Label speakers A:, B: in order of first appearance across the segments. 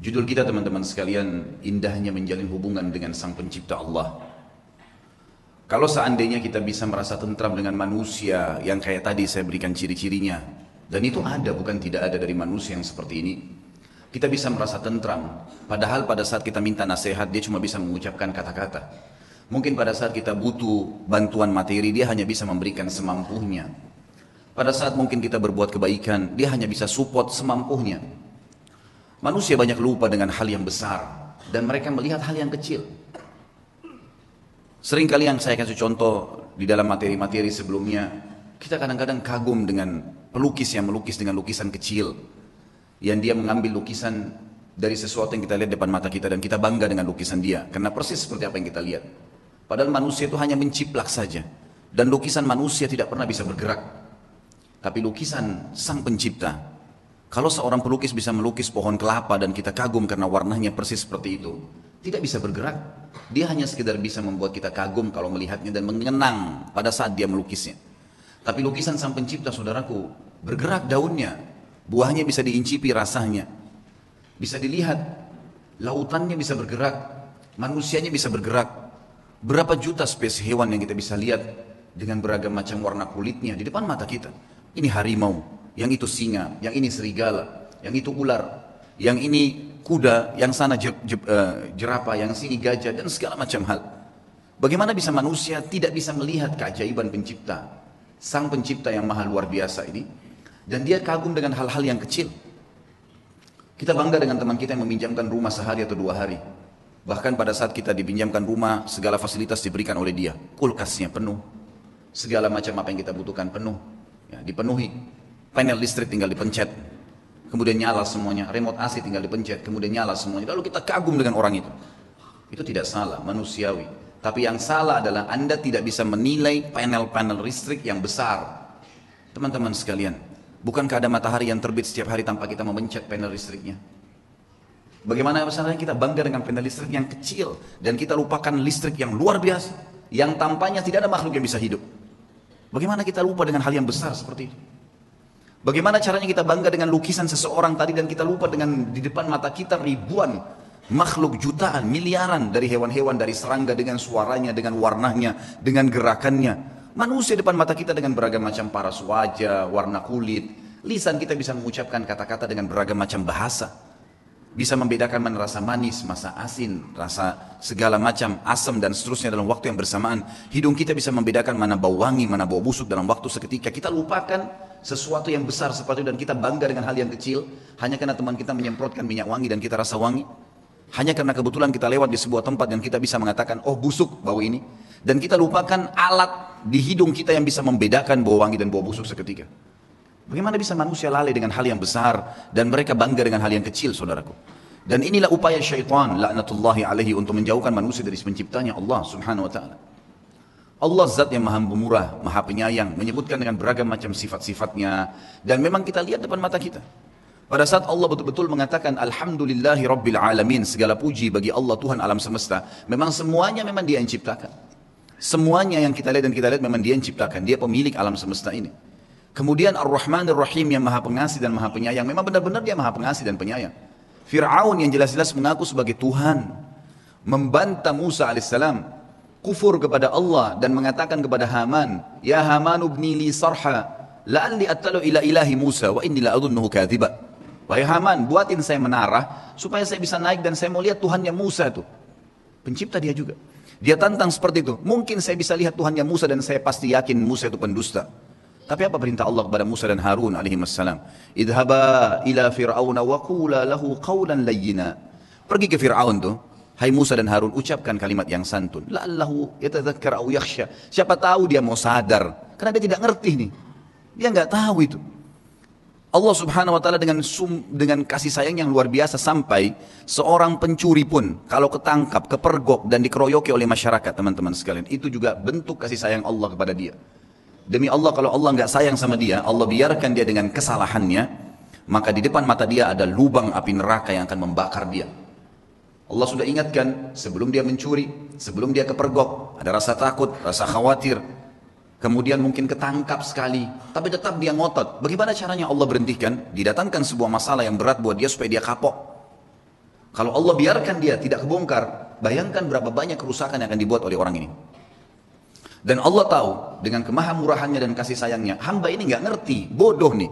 A: Judul kita teman-teman sekalian, indahnya menjalin hubungan dengan Sang Pencipta Allah. Kalau seandainya kita bisa merasa tentram dengan manusia yang kayak tadi saya berikan ciri-cirinya, dan itu ada, bukan tidak ada dari manusia yang seperti ini, kita bisa merasa tentram. Padahal pada saat kita minta nasihat, dia cuma bisa mengucapkan kata-kata. Mungkin pada saat kita butuh bantuan materi, dia hanya bisa memberikan semampunya. Pada saat mungkin kita berbuat kebaikan, dia hanya bisa support semampunya. Manusia banyak lupa dengan hal yang besar, dan mereka melihat hal yang kecil. Seringkali yang saya kasih contoh di dalam materi-materi sebelumnya, kita kadang-kadang kagum dengan pelukis yang melukis dengan lukisan kecil, yang dia mengambil lukisan dari sesuatu yang kita lihat depan mata kita, dan kita bangga dengan lukisan dia, karena persis seperti apa yang kita lihat. Padahal manusia itu hanya menciplak saja, dan lukisan manusia tidak pernah bisa bergerak. Tapi lukisan Sang Pencipta, kalau seorang pelukis bisa melukis pohon kelapa dan kita kagum karena warnanya persis seperti itu, tidak bisa bergerak. Dia hanya sekedar bisa membuat kita kagum kalau melihatnya dan mengenang pada saat dia melukisnya. Tapi lukisan Sang Pencipta, saudaraku, bergerak daunnya, buahnya bisa diincipi rasanya, bisa dilihat, lautannya bisa bergerak, manusianya bisa bergerak. Berapa juta spesies hewan yang kita bisa lihat dengan beragam macam warna kulitnya di depan mata kita. Ini harimau, yang itu singa, yang ini serigala, yang itu ular, yang ini kuda, yang sana jerapah, yang sini gajah, dan segala macam hal. Bagaimana bisa manusia tidak bisa melihat keajaiban pencipta, Sang Pencipta yang maha luar biasa ini, dan dia kagum dengan hal-hal yang kecil. Kita bangga dengan teman kita yang meminjamkan rumah sehari atau 2 hari. Bahkan pada saat kita dipinjamkan rumah, segala fasilitas diberikan oleh dia. Kulkasnya penuh, segala macam apa yang kita butuhkan penuh, ya, dipenuhi. Panel listrik tinggal dipencet, kemudian nyala semuanya. Remote AC tinggal dipencet, kemudian nyala semuanya. Lalu kita kagum dengan orang itu. Itu tidak salah, manusiawi. Tapi yang salah adalah Anda tidak bisa menilai panel-panel listrik yang besar. Teman-teman sekalian, bukankah ada matahari yang terbit setiap hari tanpa kita memencet panel listriknya? Bagaimana misalnya kita bangga dengan panel listrik yang kecil, dan kita lupakan listrik yang luar biasa, yang tampaknya tidak ada makhluk yang bisa hidup. Bagaimana kita lupa dengan hal yang besar seperti itu? Bagaimana caranya kita bangga dengan lukisan seseorang tadi, dan kita lupa dengan di depan mata kita ribuan makhluk, jutaan, miliaran dari hewan-hewan, dari serangga dengan suaranya, dengan warnanya, dengan gerakannya. Manusia depan mata kita dengan beragam macam paras wajah, warna kulit. Lisan kita bisa mengucapkan kata-kata dengan beragam macam bahasa. Bisa membedakan mana rasa manis, rasa asin, rasa segala macam, asam dan seterusnya dalam waktu yang bersamaan. Hidung kita bisa membedakan mana bau wangi, mana bau busuk dalam waktu seketika. Kita lupakan sesuatu yang besar seperti itu, dan kita bangga dengan hal yang kecil hanya karena teman kita menyemprotkan minyak wangi dan kita rasa wangi. Hanya karena kebetulan kita lewat di sebuah tempat dan kita bisa mengatakan, oh busuk bau ini. Dan kita lupakan alat di hidung kita yang bisa membedakan bau wangi dan bau busuk seketika. Bagaimana bisa manusia lalai dengan hal yang besar dan mereka bangga dengan hal yang kecil, saudaraku? Dan inilah upaya syaitan laknatullahi alaihi untuk menjauhkan manusia dari penciptanya Allah subhanahu wa ta'ala. Allah zat yang maha pemurah, maha penyayang, menyebutkan dengan beragam macam sifat-sifatnya, dan memang kita lihat depan mata kita. Pada saat Allah betul-betul mengatakan alhamdulillahi rabbil alamin, segala puji bagi Allah Tuhan alam semesta, memang semuanya memang Dia yang ciptakan. Semuanya yang kita lihat dan kita lihat memang Dia yang ciptakan. Dia pemilik alam semesta ini. Kemudian Ar-Rahman Ar-Rahim yang maha pengasih dan maha penyayang, memang benar-benar Dia maha pengasih dan penyayang. Fir'aun yang jelas-jelas mengaku sebagai Tuhan, membantah Musa alaihissalam, kufur kepada Allah dan mengatakan kepada Haman, ya Haman ubni li sarha la'alli attalu ila ilahi Musa wa inni la'adunnuhu kadhiba. Wahai Haman, buatin saya menara supaya saya bisa naik dan saya mau lihat Tuhannya Musa itu. Pencipta dia juga. Dia tantang seperti itu. Mungkin saya bisa lihat Tuhannya Musa dan saya pasti yakin Musa itu pendusta. Tapi apa perintah Allah kepada Musa dan Harun alaihissalam? Idhaba ila fir'auna wa qula lahu qawlan layyina. Pergi ke Fir'aun tuh, hai Musa dan Harun, ucapkan kalimat yang santun. La'allahu yatadzakkar aw yakhsha. Siapa tahu dia mau sadar, karena dia tidak ngerti nih. Dia enggak tahu itu. Allah subhanahu wa ta'ala dengan kasih sayang yang luar biasa, sampai seorang pencuri pun kalau ketangkap, kepergok dan dikeroyoki oleh masyarakat, teman-teman sekalian, itu juga bentuk kasih sayang Allah kepada dia. Demi Allah, kalau Allah nggak sayang sama dia, Allah biarkan dia dengan kesalahannya, maka di depan mata dia ada lubang api neraka yang akan membakar dia. Allah sudah ingatkan sebelum dia mencuri, sebelum dia kepergok, ada rasa takut, rasa khawatir, kemudian mungkin ketangkap sekali, tapi tetap dia ngotot. Bagaimana caranya Allah berhentikan? Didatangkan sebuah masalah yang berat buat dia supaya dia kapok. Kalau Allah biarkan dia tidak kebongkar, bayangkan berapa banyak kerusakan yang akan dibuat oleh orang ini. Dan Allah tahu dengan kemahamurahannya dan kasih sayangnya, hamba ini nggak ngerti, bodoh nih.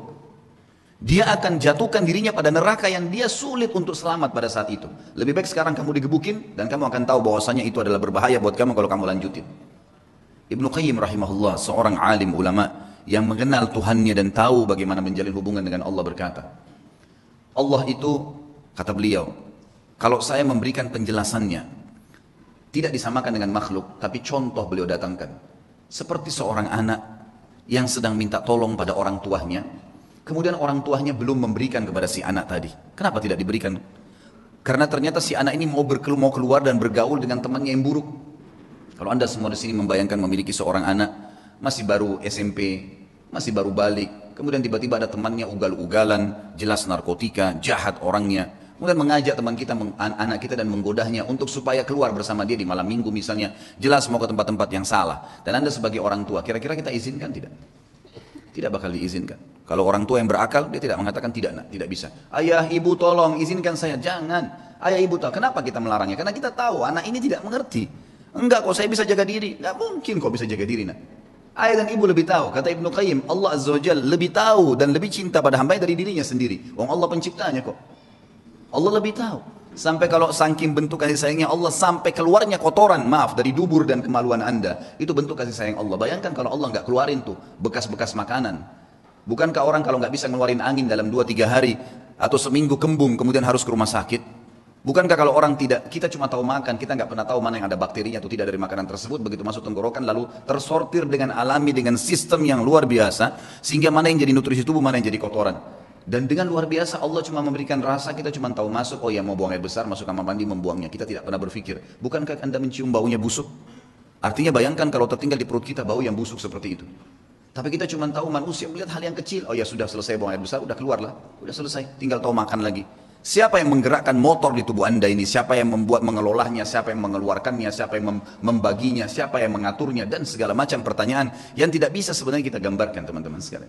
A: Dia akan jatuhkan dirinya pada neraka yang dia sulit untuk selamat pada saat itu. Lebih baik sekarang kamu digebukin dan kamu akan tahu bahwasanya itu adalah berbahaya buat kamu kalau kamu lanjutin. Ibnu Qayyim rahimahullah, seorang alim ulama yang mengenal Tuhannya dan tahu bagaimana menjalin hubungan dengan Allah, berkata, Allah itu, kata beliau, kalau saya memberikan penjelasannya tidak disamakan dengan makhluk, tapi contoh beliau datangkan. Seperti seorang anak yang sedang minta tolong pada orang tuanya, kemudian orang tuanya belum memberikan kepada si anak tadi. Kenapa tidak diberikan? Karena ternyata si anak ini mau keluar dan bergaul dengan temannya yang buruk. Kalau anda semua di sini membayangkan memiliki seorang anak, masih baru SMP, masih baru balik, kemudian tiba-tiba ada temannya ugal-ugalan, jelas narkotika, jahat orangnya, kemudian mengajak teman kita, anak kita dan menggodahnya untuk supaya keluar bersama dia di malam minggu misalnya, jelas mau ke tempat-tempat yang salah. Dan anda sebagai orang tua, kira-kira kita izinkan tidak? Tidak bakal diizinkan. Kalau orang tua yang berakal, dia tidak mengatakan tidak, nak, tidak bisa. Ayah, ibu tolong izinkan saya, jangan. Ayah, ibu tahu, kenapa kita melarangnya? Karena kita tahu anak ini tidak mengerti. Enggak kok, saya bisa jaga diri. Enggak mungkin kok bisa jaga diri, nak. Ayah dan ibu lebih tahu. Kata Ibnu Qayyim, Allah Azza wa Jalla lebih tahu dan lebih cinta pada hamba dari dirinya sendiri. Wong Allah penciptanya kok. Allah lebih tahu. Sampai kalau saking bentuk kasih sayangnya Allah, sampai keluarnya kotoran, maaf, dari dubur dan kemaluan anda, itu bentuk kasih sayang Allah. Bayangkan kalau Allah nggak keluarin tuh bekas-bekas makanan. Bukankah orang kalau nggak bisa ngeluarin angin dalam 2-3 hari atau seminggu kembung kemudian harus ke rumah sakit? Bukankah kalau orang tidak, kita cuma tahu makan, kita nggak pernah tahu mana yang ada bakterinya atau tidak dari makanan tersebut, begitu masuk tenggorokan lalu tersortir dengan alami, dengan sistem yang luar biasa, sehingga mana yang jadi nutrisi tubuh, mana yang jadi kotoran. Dan dengan luar biasa Allah cuma memberikan rasa, kita cuma tahu masuk, oh ya mau buang air besar, masuk kamar mandi membuangnya. Kita tidak pernah berpikir, bukankah anda mencium baunya busuk? Artinya bayangkan kalau tertinggal di perut kita bau yang busuk seperti itu. Tapi kita cuma tahu manusia melihat hal yang kecil, oh ya sudah selesai buang air besar, udah keluarlah, udah selesai, tinggal tahu makan lagi. Siapa yang menggerakkan motor di tubuh anda ini? Siapa yang membuat mengelolanya? Siapa yang mengeluarkannya? Siapa yang membaginya? Siapa yang mengaturnya? Dan segala macam pertanyaan yang tidak bisa sebenarnya kita gambarkan, teman-teman sekalian.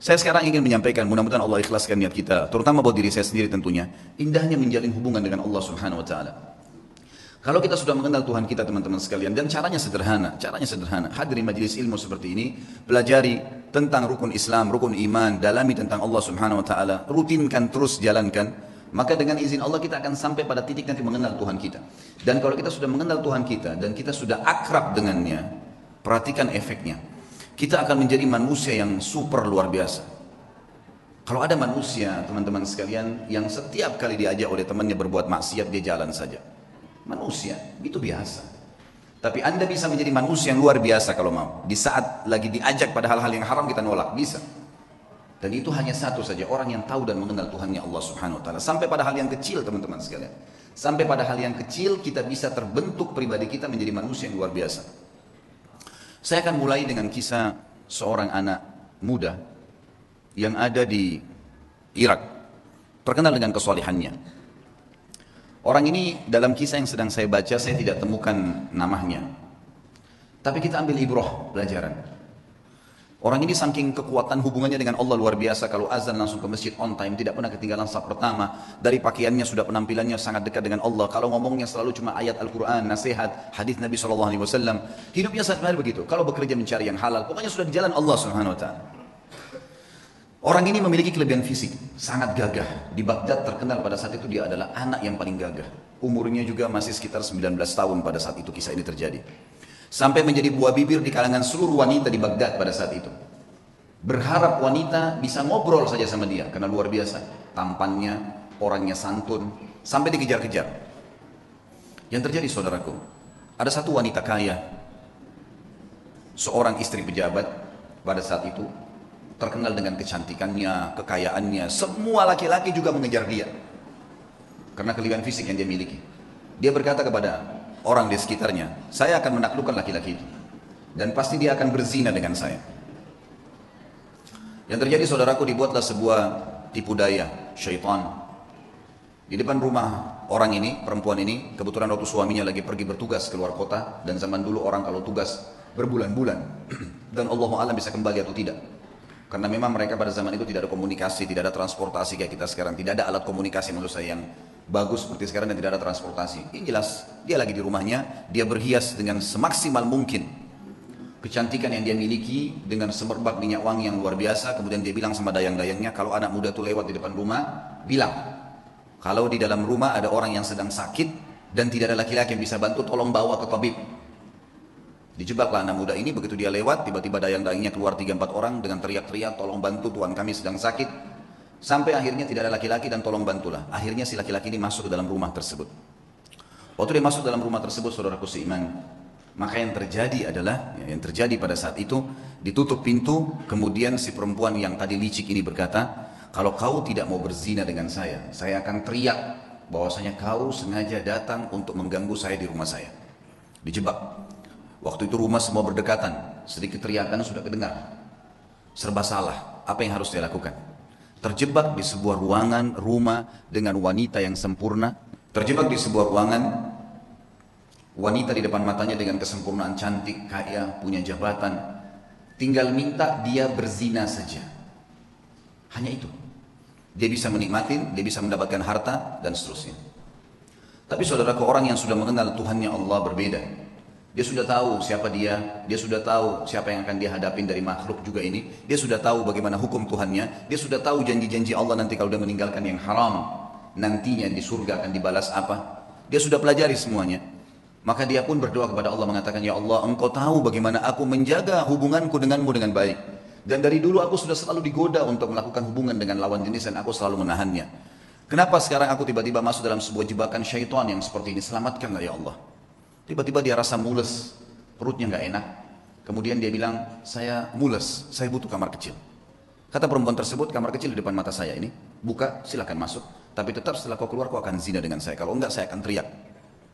A: Saya sekarang ingin menyampaikan, mudah-mudahan Allah ikhlaskan niat kita, terutama buat diri saya sendiri tentunya, indahnya menjalin hubungan dengan Allah Subhanahu wa taala. Kalau kita sudah mengenal Tuhan kita, teman-teman sekalian, dan caranya sederhana, hadiri majelis ilmu seperti ini, pelajari tentang rukun Islam, rukun iman, dalami tentang Allah Subhanahu wa taala, rutinkan terus jalankan, maka dengan izin Allah kita akan sampai pada titik nanti mengenal Tuhan kita. Dan kalau kita sudah mengenal Tuhan kita dan kita sudah akrab dengannya, perhatikan efeknya. Kita akan menjadi manusia yang super luar biasa. Kalau ada manusia, teman-teman sekalian, yang setiap kali diajak oleh temannya berbuat maksiat, dia jalan saja. Manusia, itu biasa. Tapi anda bisa menjadi manusia yang luar biasa kalau mau. Di saat lagi diajak pada hal-hal yang haram, kita nolak, bisa. Dan itu hanya satu saja, orang yang tahu dan mengenal Tuhannya Allah Subhanahu wa taala. Sampai pada hal yang kecil, teman-teman sekalian. Sampai pada hal yang kecil, kita bisa terbentuk pribadi kita menjadi manusia yang luar biasa. Saya akan mulai dengan kisah seorang anak muda yang ada di Irak, terkenal dengan kesolehannya. Orang ini dalam kisah yang sedang saya baca, saya tidak temukan namanya. Tapi kita ambil ibrah, pelajaran. Orang ini saking kekuatan hubungannya dengan Allah luar biasa, kalau azan langsung ke masjid on time, tidak pernah ketinggalan saf pertama. Dari pakaiannya sudah penampilannya sangat dekat dengan Allah. Kalau ngomongnya selalu cuma ayat Al-Quran, nasihat, hadis Nabi SAW. Hidupnya sebenarnya begitu. Kalau bekerja mencari yang halal, pokoknya sudah di jalan Allah Subhanahu wa taala. Orang ini memiliki kelebihan fisik, sangat gagah. Di Baghdad terkenal pada saat itu dia adalah anak yang paling gagah. Umurnya juga masih sekitar 19 tahun pada saat itu kisah ini terjadi. Sampai menjadi buah bibir di kalangan seluruh wanita di Baghdad pada saat itu. Berharap wanita bisa ngobrol saja sama dia, karena luar biasa. Tampannya, orangnya santun, sampai dikejar-kejar. Yang terjadi saudaraku, ada satu wanita kaya, seorang istri pejabat pada saat itu, terkenal dengan kecantikannya, kekayaannya. Semua laki-laki juga mengejar dia, karena kelebihan fisik yang dia miliki. Dia berkata kepada orang di sekitarnya, saya akan menaklukkan laki-laki itu dan pasti dia akan berzina dengan saya. Yang terjadi saudaraku, dibuatlah sebuah tipu daya syaitan di depan rumah orang ini, perempuan ini. Kebetulan waktu suaminya lagi pergi bertugas keluar kota, dan zaman dulu orang kalau tugas berbulan-bulan dan Allahu a'lam bisa kembali atau tidak, karena memang mereka pada zaman itu tidak ada komunikasi, tidak ada transportasi kayak kita sekarang, tidak ada alat komunikasi menurut saya yang bagus seperti sekarang dan tidak ada transportasi. Ini jelas dia lagi di rumahnya, dia berhias dengan semaksimal mungkin kecantikan yang dia miliki dengan semerbak minyak wangi yang luar biasa. Kemudian dia bilang sama dayang-dayangnya, kalau anak muda itu lewat di depan rumah, bilang kalau di dalam rumah ada orang yang sedang sakit dan tidak ada laki-laki yang bisa bantu, tolong bawa ke tabib. Dijebaklah anak muda ini, begitu dia lewat, tiba-tiba dayang-dayangnya keluar 3-4 orang dengan teriak-teriak, tolong bantu, tuan kami sedang sakit. Sampai akhirnya tidak ada laki-laki dan tolong bantulah. Akhirnya si laki-laki ini masuk ke dalam rumah tersebut. Waktu dia masuk dalam rumah tersebut, saudaraku seiman, maka yang terjadi adalah, yang terjadi pada saat itu, ditutup pintu, kemudian si perempuan yang tadi licik ini berkata, kalau kau tidak mau berzina dengan saya akan teriak bahwasanya kau sengaja datang untuk mengganggu saya di rumah saya. Dijebak. Waktu itu rumah semua berdekatan, sedikit teriakan sudah kedengar. Serba salah, apa yang harus dia lakukan? Terjebak di sebuah ruangan rumah dengan wanita yang sempurna. Terjebak di sebuah ruangan, wanita di depan matanya dengan kesempurnaan, cantik, kaya, punya jabatan. Tinggal minta dia berzina saja. Hanya itu. Dia bisa menikmati, dia bisa mendapatkan harta, dan seterusnya. Tapi saudaraku, orang yang sudah mengenal Tuhannya Allah berbeda. Dia sudah tahu siapa dia sudah tahu siapa yang akan dia hadapin dari makhluk juga ini. Dia sudah tahu bagaimana hukum Tuhannya, dia sudah tahu janji-janji Allah nanti kalau dia meninggalkan yang haram, nantinya di surga akan dibalas apa. Dia sudah pelajari semuanya. Maka dia pun berdoa kepada Allah mengatakan, ya Allah, engkau tahu bagaimana aku menjaga hubunganku denganmu dengan baik. Dan dari dulu aku sudah selalu digoda untuk melakukan hubungan dengan lawan jenis dan aku selalu menahannya. Kenapa sekarang aku tiba-tiba masuk dalam sebuah jebakan syaitan yang seperti ini? Selamatkanlah ya Allah. Tiba-tiba dia rasa mules, perutnya nggak enak. Kemudian dia bilang, saya mules, saya butuh kamar kecil. Kata perempuan tersebut, kamar kecil di depan mata saya ini, buka, silakan masuk. Tapi tetap setelah kau keluar, kau akan zina dengan saya. Kalau enggak, saya akan teriak.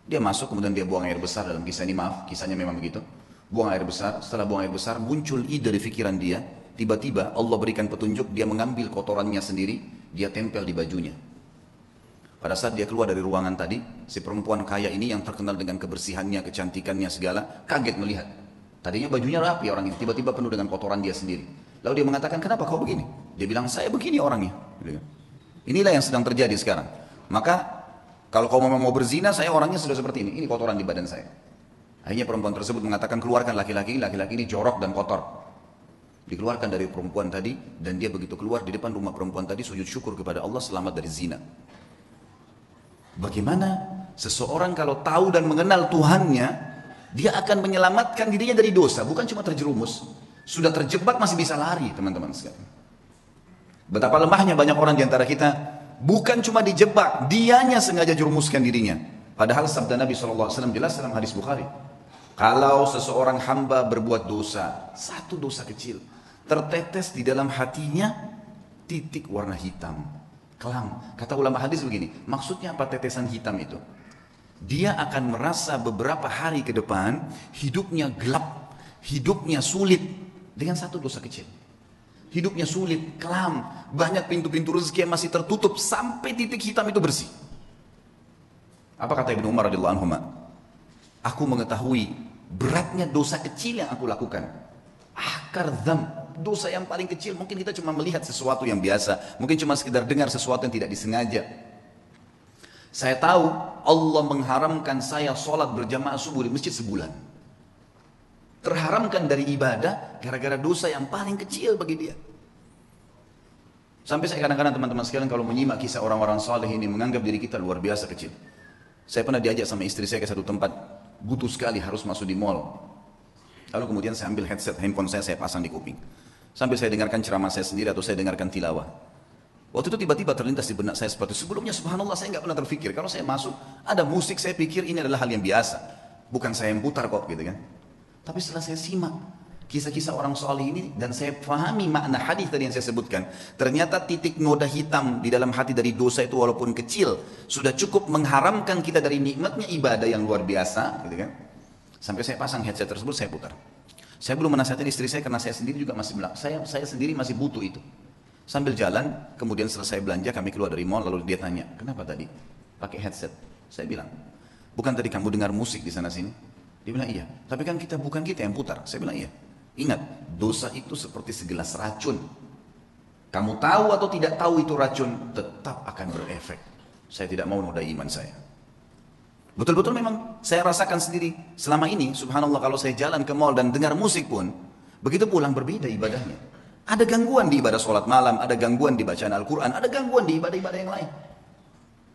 A: Dia masuk, kemudian dia buang air besar dalam kisah ini, maaf, kisahnya memang begitu. Buang air besar, setelah buang air besar, muncul ide dari pikiran dia. Tiba-tiba Allah berikan petunjuk, dia mengambil kotorannya sendiri, dia tempel di bajunya. Pada saat dia keluar dari ruangan tadi, si perempuan kaya ini yang terkenal dengan kebersihannya, kecantikannya segala, kaget melihat. Tadinya bajunya rapi orang ini, tiba-tiba penuh dengan kotoran dia sendiri. Lalu dia mengatakan, kenapa kau begini? Dia bilang, saya begini orangnya. Inilah yang sedang terjadi sekarang. Maka, kalau kau memang mau berzina, saya orangnya sudah seperti ini kotoran di badan saya. Akhirnya perempuan tersebut mengatakan, keluarkan laki-laki ini jorok dan kotor. Dikeluarkan dari perempuan tadi, dan dia begitu keluar di depan rumah perempuan tadi, sujud syukur kepada Allah selamat dari zina. Bagaimana seseorang kalau tahu dan mengenal Tuhannya, dia akan menyelamatkan dirinya dari dosa, bukan cuma terjerumus. Sudah terjebak masih bisa lari, teman-teman sekalian. Betapa lemahnya banyak orang di antara kita, bukan cuma dijebak, dianya sengaja jerumuskan dirinya. Padahal sabda Nabi SAW jelas dalam hadis Bukhari. Kalau seseorang hamba berbuat dosa, satu dosa kecil, tertetes di dalam hatinya titik warna hitam, kelam. Kata ulama hadis begini, maksudnya apa tetesan hitam itu? Dia akan merasa beberapa hari ke depan hidupnya gelap, hidupnya sulit dengan satu dosa kecil. Hidupnya sulit, kelam, banyak pintu-pintu rezeki yang masih tertutup sampai titik hitam itu bersih. Apa kata Ibnu Umar radhiyallahu anhu? Aku mengetahui beratnya dosa kecil yang aku lakukan. Akar dzam, dosa yang paling kecil, mungkin kita cuma melihat sesuatu yang biasa, mungkin cuma sekedar dengar sesuatu yang tidak disengaja. Saya tahu Allah mengharamkan saya sholat berjamaah subuh di masjid sebulan. Terharamkan dari ibadah gara-gara dosa yang paling kecil bagi dia. Sampai saya kadang-kadang teman-teman sekalian kalau menyimak kisah orang-orang saleh ini menganggap diri kita luar biasa kecil. Saya pernah diajak sama istri saya ke satu tempat, butuh sekali harus masuk di mall. Lalu kemudian saya ambil headset handphone saya pasang di kuping. Sambil saya dengarkan ceramah saya sendiri atau saya dengarkan tilawah. Waktu itu tiba-tiba terlintas di benak saya seperti itu. Sebelumnya subhanallah saya nggak pernah terfikir. Kalau saya masuk ada musik, saya pikir ini adalah hal yang biasa. Bukan saya yang putar kok gitu kan. Tapi setelah saya simak kisah-kisah orang saleh ini dan saya pahami makna hadis tadi yang saya sebutkan, ternyata titik noda hitam di dalam hati dari dosa itu walaupun kecil sudah cukup mengharamkan kita dari nikmatnya ibadah yang luar biasa, gitu kan? Sampai saya pasang headset tersebut, saya putar. Saya belum menasihati istri saya karena saya sendiri juga masih saya sendiri masih butuh itu. Sambil jalan, kemudian selesai belanja kami keluar dari mall, lalu dia tanya, kenapa tadi pakai headset? Saya bilang, bukan tadi kamu dengar musik di sana sini? Dia bilang iya, tapi kan bukan kita yang putar. Saya bilang iya. Ingat, dosa itu seperti segelas racun. Kamu tahu atau tidak tahu itu racun, tetap akan berefek. Saya tidak mau nodai iman saya. Betul-betul memang saya rasakan sendiri selama ini, subhanallah, kalau saya jalan ke mall dan dengar musik pun, begitu pulang berbeda ibadahnya. Ada gangguan di ibadah sholat malam, ada gangguan di bacaan Al-Quran, ada gangguan di ibadah-ibadah yang lain.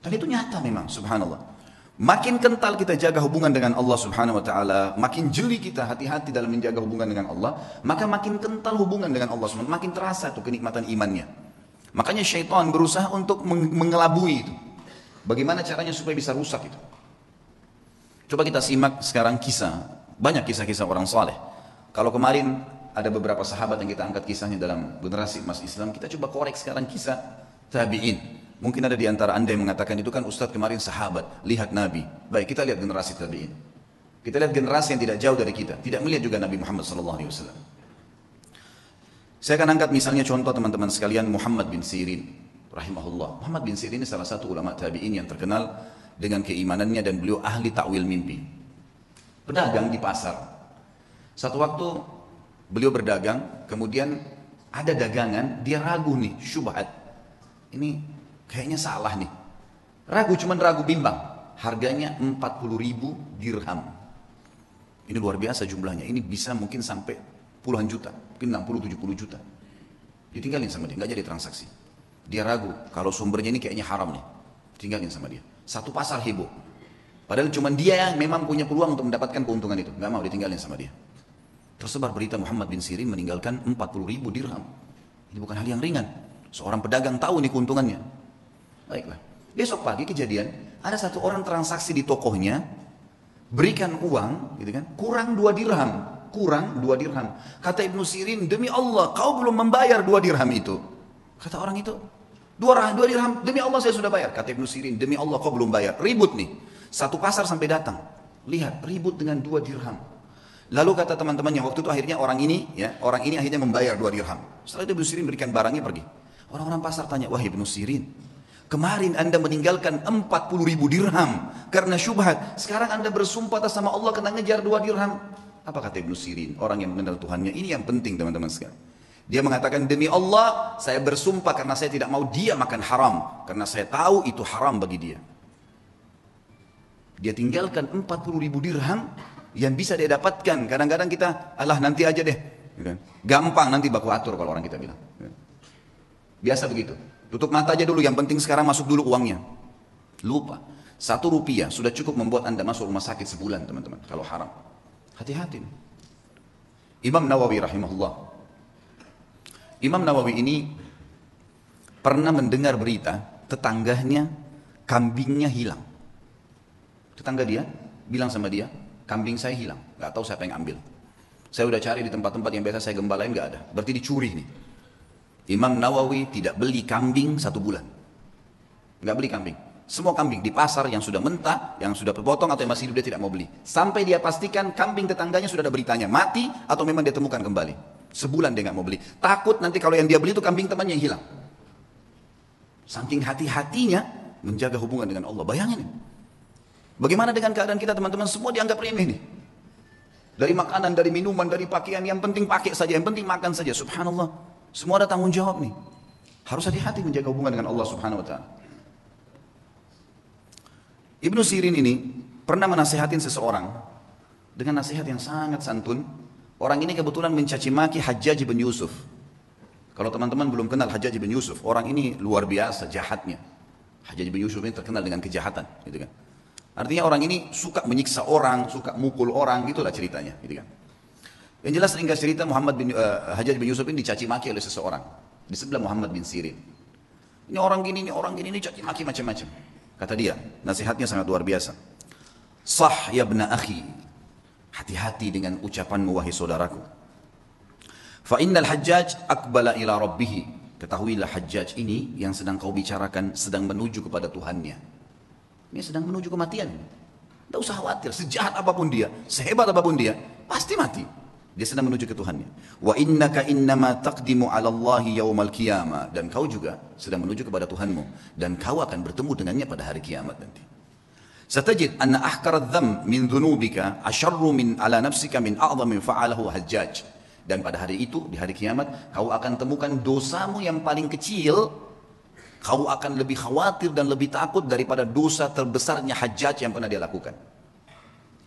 A: Dan itu nyata memang, subhanallah. Makin kental kita jaga hubungan dengan Allah subhanahu wa ta'ala, makin jeli kita hati-hati dalam menjaga hubungan dengan Allah, maka makin kental hubungan dengan Allah subhanahu wa ta'ala, makin terasa tuh kenikmatan imannya. Makanya syaitan berusaha untuk mengelabui itu. Bagaimana caranya supaya bisa rusak itu? Coba kita simak sekarang kisah, banyak kisah-kisah orang saleh. Kalau kemarin ada beberapa sahabat yang kita angkat kisahnya dalam generasi emas Islam, kita coba korek sekarang kisah tabi'in. Mungkin ada di antara anda yang mengatakan itu kan Ustadz kemarin sahabat, lihat Nabi. Baik, kita lihat generasi tabi'in. Kita lihat generasi yang tidak jauh dari kita, tidak melihat juga Nabi Muhammad SAW. Saya akan angkat misalnya contoh teman-teman sekalian Muhammad bin Sirin, rahimahullah. Muhammad bin Sirin ini salah satu ulama tabi'in yang terkenal dengan keimanannya dan beliau ahli takwil mimpi. Pedagang di pasar. Satu waktu beliau berdagang, kemudian ada dagangan, dia ragu nih, syubhat. Ini kayaknya salah nih. Ragu, cuman ragu bimbang. Harganya 40.000 dirham. Ini luar biasa jumlahnya. Ini bisa mungkin sampai puluhan juta, mungkin 60-70 juta. Ditinggalin sama dia, nggak jadi transaksi. Dia ragu, kalau sumbernya ini kayaknya haram nih. Tinggalin sama dia. Satu pasar heboh. Padahal cuma dia yang memang punya peluang untuk mendapatkan keuntungan itu. Nggak mau, ditinggalin sama dia. Tersebar berita Muhammad bin Sirin meninggalkan 40.000 dirham. Ini bukan hal yang ringan. Seorang pedagang tahu nih keuntungannya. Baiklah. Besok pagi kejadian, ada satu orang transaksi di tokohnya, berikan uang, gitu kan, kurang 2 dirham. Kurang 2 dirham. Kata Ibnu Sirin, demi Allah, kau belum membayar 2 dirham itu. Kata orang itu, 2 dirham, demi Allah saya sudah bayar. Kata Ibnu Sirin, demi Allah kau belum bayar. Ribut nih. Satu pasar sampai datang. Lihat, ribut dengan 2 dirham. Lalu kata teman-temannya, waktu itu akhirnya orang ini akhirnya membayar 2 dirham. Setelah itu Ibnu Sirin berikan barangnya pergi. Orang-orang pasar tanya, wah Ibnu Sirin, kemarin anda meninggalkan 40.000 dirham karena syubhat. Sekarang anda bersumpah atas nama Allah kena ngejar 2 dirham. Apa kata Ibnu Sirin? Orang yang mengenal Tuhannya. Ini yang penting teman-teman sekalian. Dia mengatakan, demi Allah saya bersumpah karena saya tidak mau dia makan haram, karena saya tahu itu haram bagi dia. Dia tinggalkan 40.000 dirham yang bisa dia dapatkan. Kadang-kadang kita, alah nanti aja deh, gampang nanti baku atur kalau orang kita bilang. Biasa begitu, tutup mata aja dulu, yang penting sekarang masuk dulu uangnya. Lupa, 1 rupiah sudah cukup membuat anda masuk rumah sakit sebulan teman-teman, kalau haram. Hati-hati. Imam Nawawi rahimahullah, Imam Nawawi ini pernah mendengar berita tetangganya kambingnya hilang. Tetangga dia bilang sama dia, kambing saya hilang, nggak tahu siapa yang ambil. Saya udah cari di tempat-tempat yang biasa saya gembalain, nggak ada. Berarti dicuri nih. Imam Nawawi tidak beli kambing 1 bulan, nggak beli kambing. Semua kambing di pasar yang sudah mentah, yang sudah terpotong atau yang masih hidup dia tidak mau beli. Sampai dia pastikan kambing tetangganya sudah ada beritanya mati atau memang dia temukan kembali. Sebulan dia nggak mau beli. Takut nanti kalau yang dia beli itu kambing temannya yang hilang. Saking hati-hatinya menjaga hubungan dengan Allah. Bayangin. Bagaimana dengan keadaan kita teman-teman? Semua dianggap remeh nih. Dari makanan, dari minuman, dari pakaian. Yang penting pakai saja, yang penting makan saja. Subhanallah. Semua ada tanggung jawab nih. Harus hati-hati menjaga hubungan dengan Allah subhanahu wa ta'ala. Ibnu Sirin ini pernah menasihatin seseorang dengan nasihat yang sangat santun. Orang ini kebetulan mencaci maki Hajjaj bin Yusuf. Kalau teman-teman belum kenal Hajjaj bin Yusuf, orang ini luar biasa jahatnya. Hajjaj bin Yusuf ini terkenal dengan kejahatan, gitu kan. Artinya orang ini suka menyiksa orang, suka mukul orang, gitulah ceritanya, gitu kan. Yang jelas ringkas cerita Hajjaj bin Yusuf ini dicaci maki oleh seseorang di sebelah Muhammad bin Sirin. Ini orang gini, ini caci maki macam-macam. Kata dia, nasihatnya sangat luar biasa. Sah ya bna akhi, hati-hati dengan ucapanmu wahai saudaraku. Fa innal Hajjaj aqbala ila rabbih. Ketahuilah Hajjaj ini yang sedang kau bicarakan sedang menuju kepada Tuhannya. Dia sedang menuju kematian. Tidak usah khawatir, sejahat apapun dia, sehebat apapun dia, pasti mati. Dia sedang menuju ke Tuhannya. Wa innaka innama taqdimu 'ala Allahi yaumal qiyamah, dan kau juga sedang menuju kepada Tuhanmu dan kau akan bertemu dengannya pada hari kiamat nanti. Satajid anna ahkara adh-dham min dhunubika asharru min 'ala nafsika min a'dham fa'alahu Hajjaj. Dan pada hari itu, di hari kiamat, kau akan temukan dosamu yang paling kecil Kau akan lebih khawatir dan lebih takut daripada dosa terbesarnya Hajjaj yang pernah dia lakukan.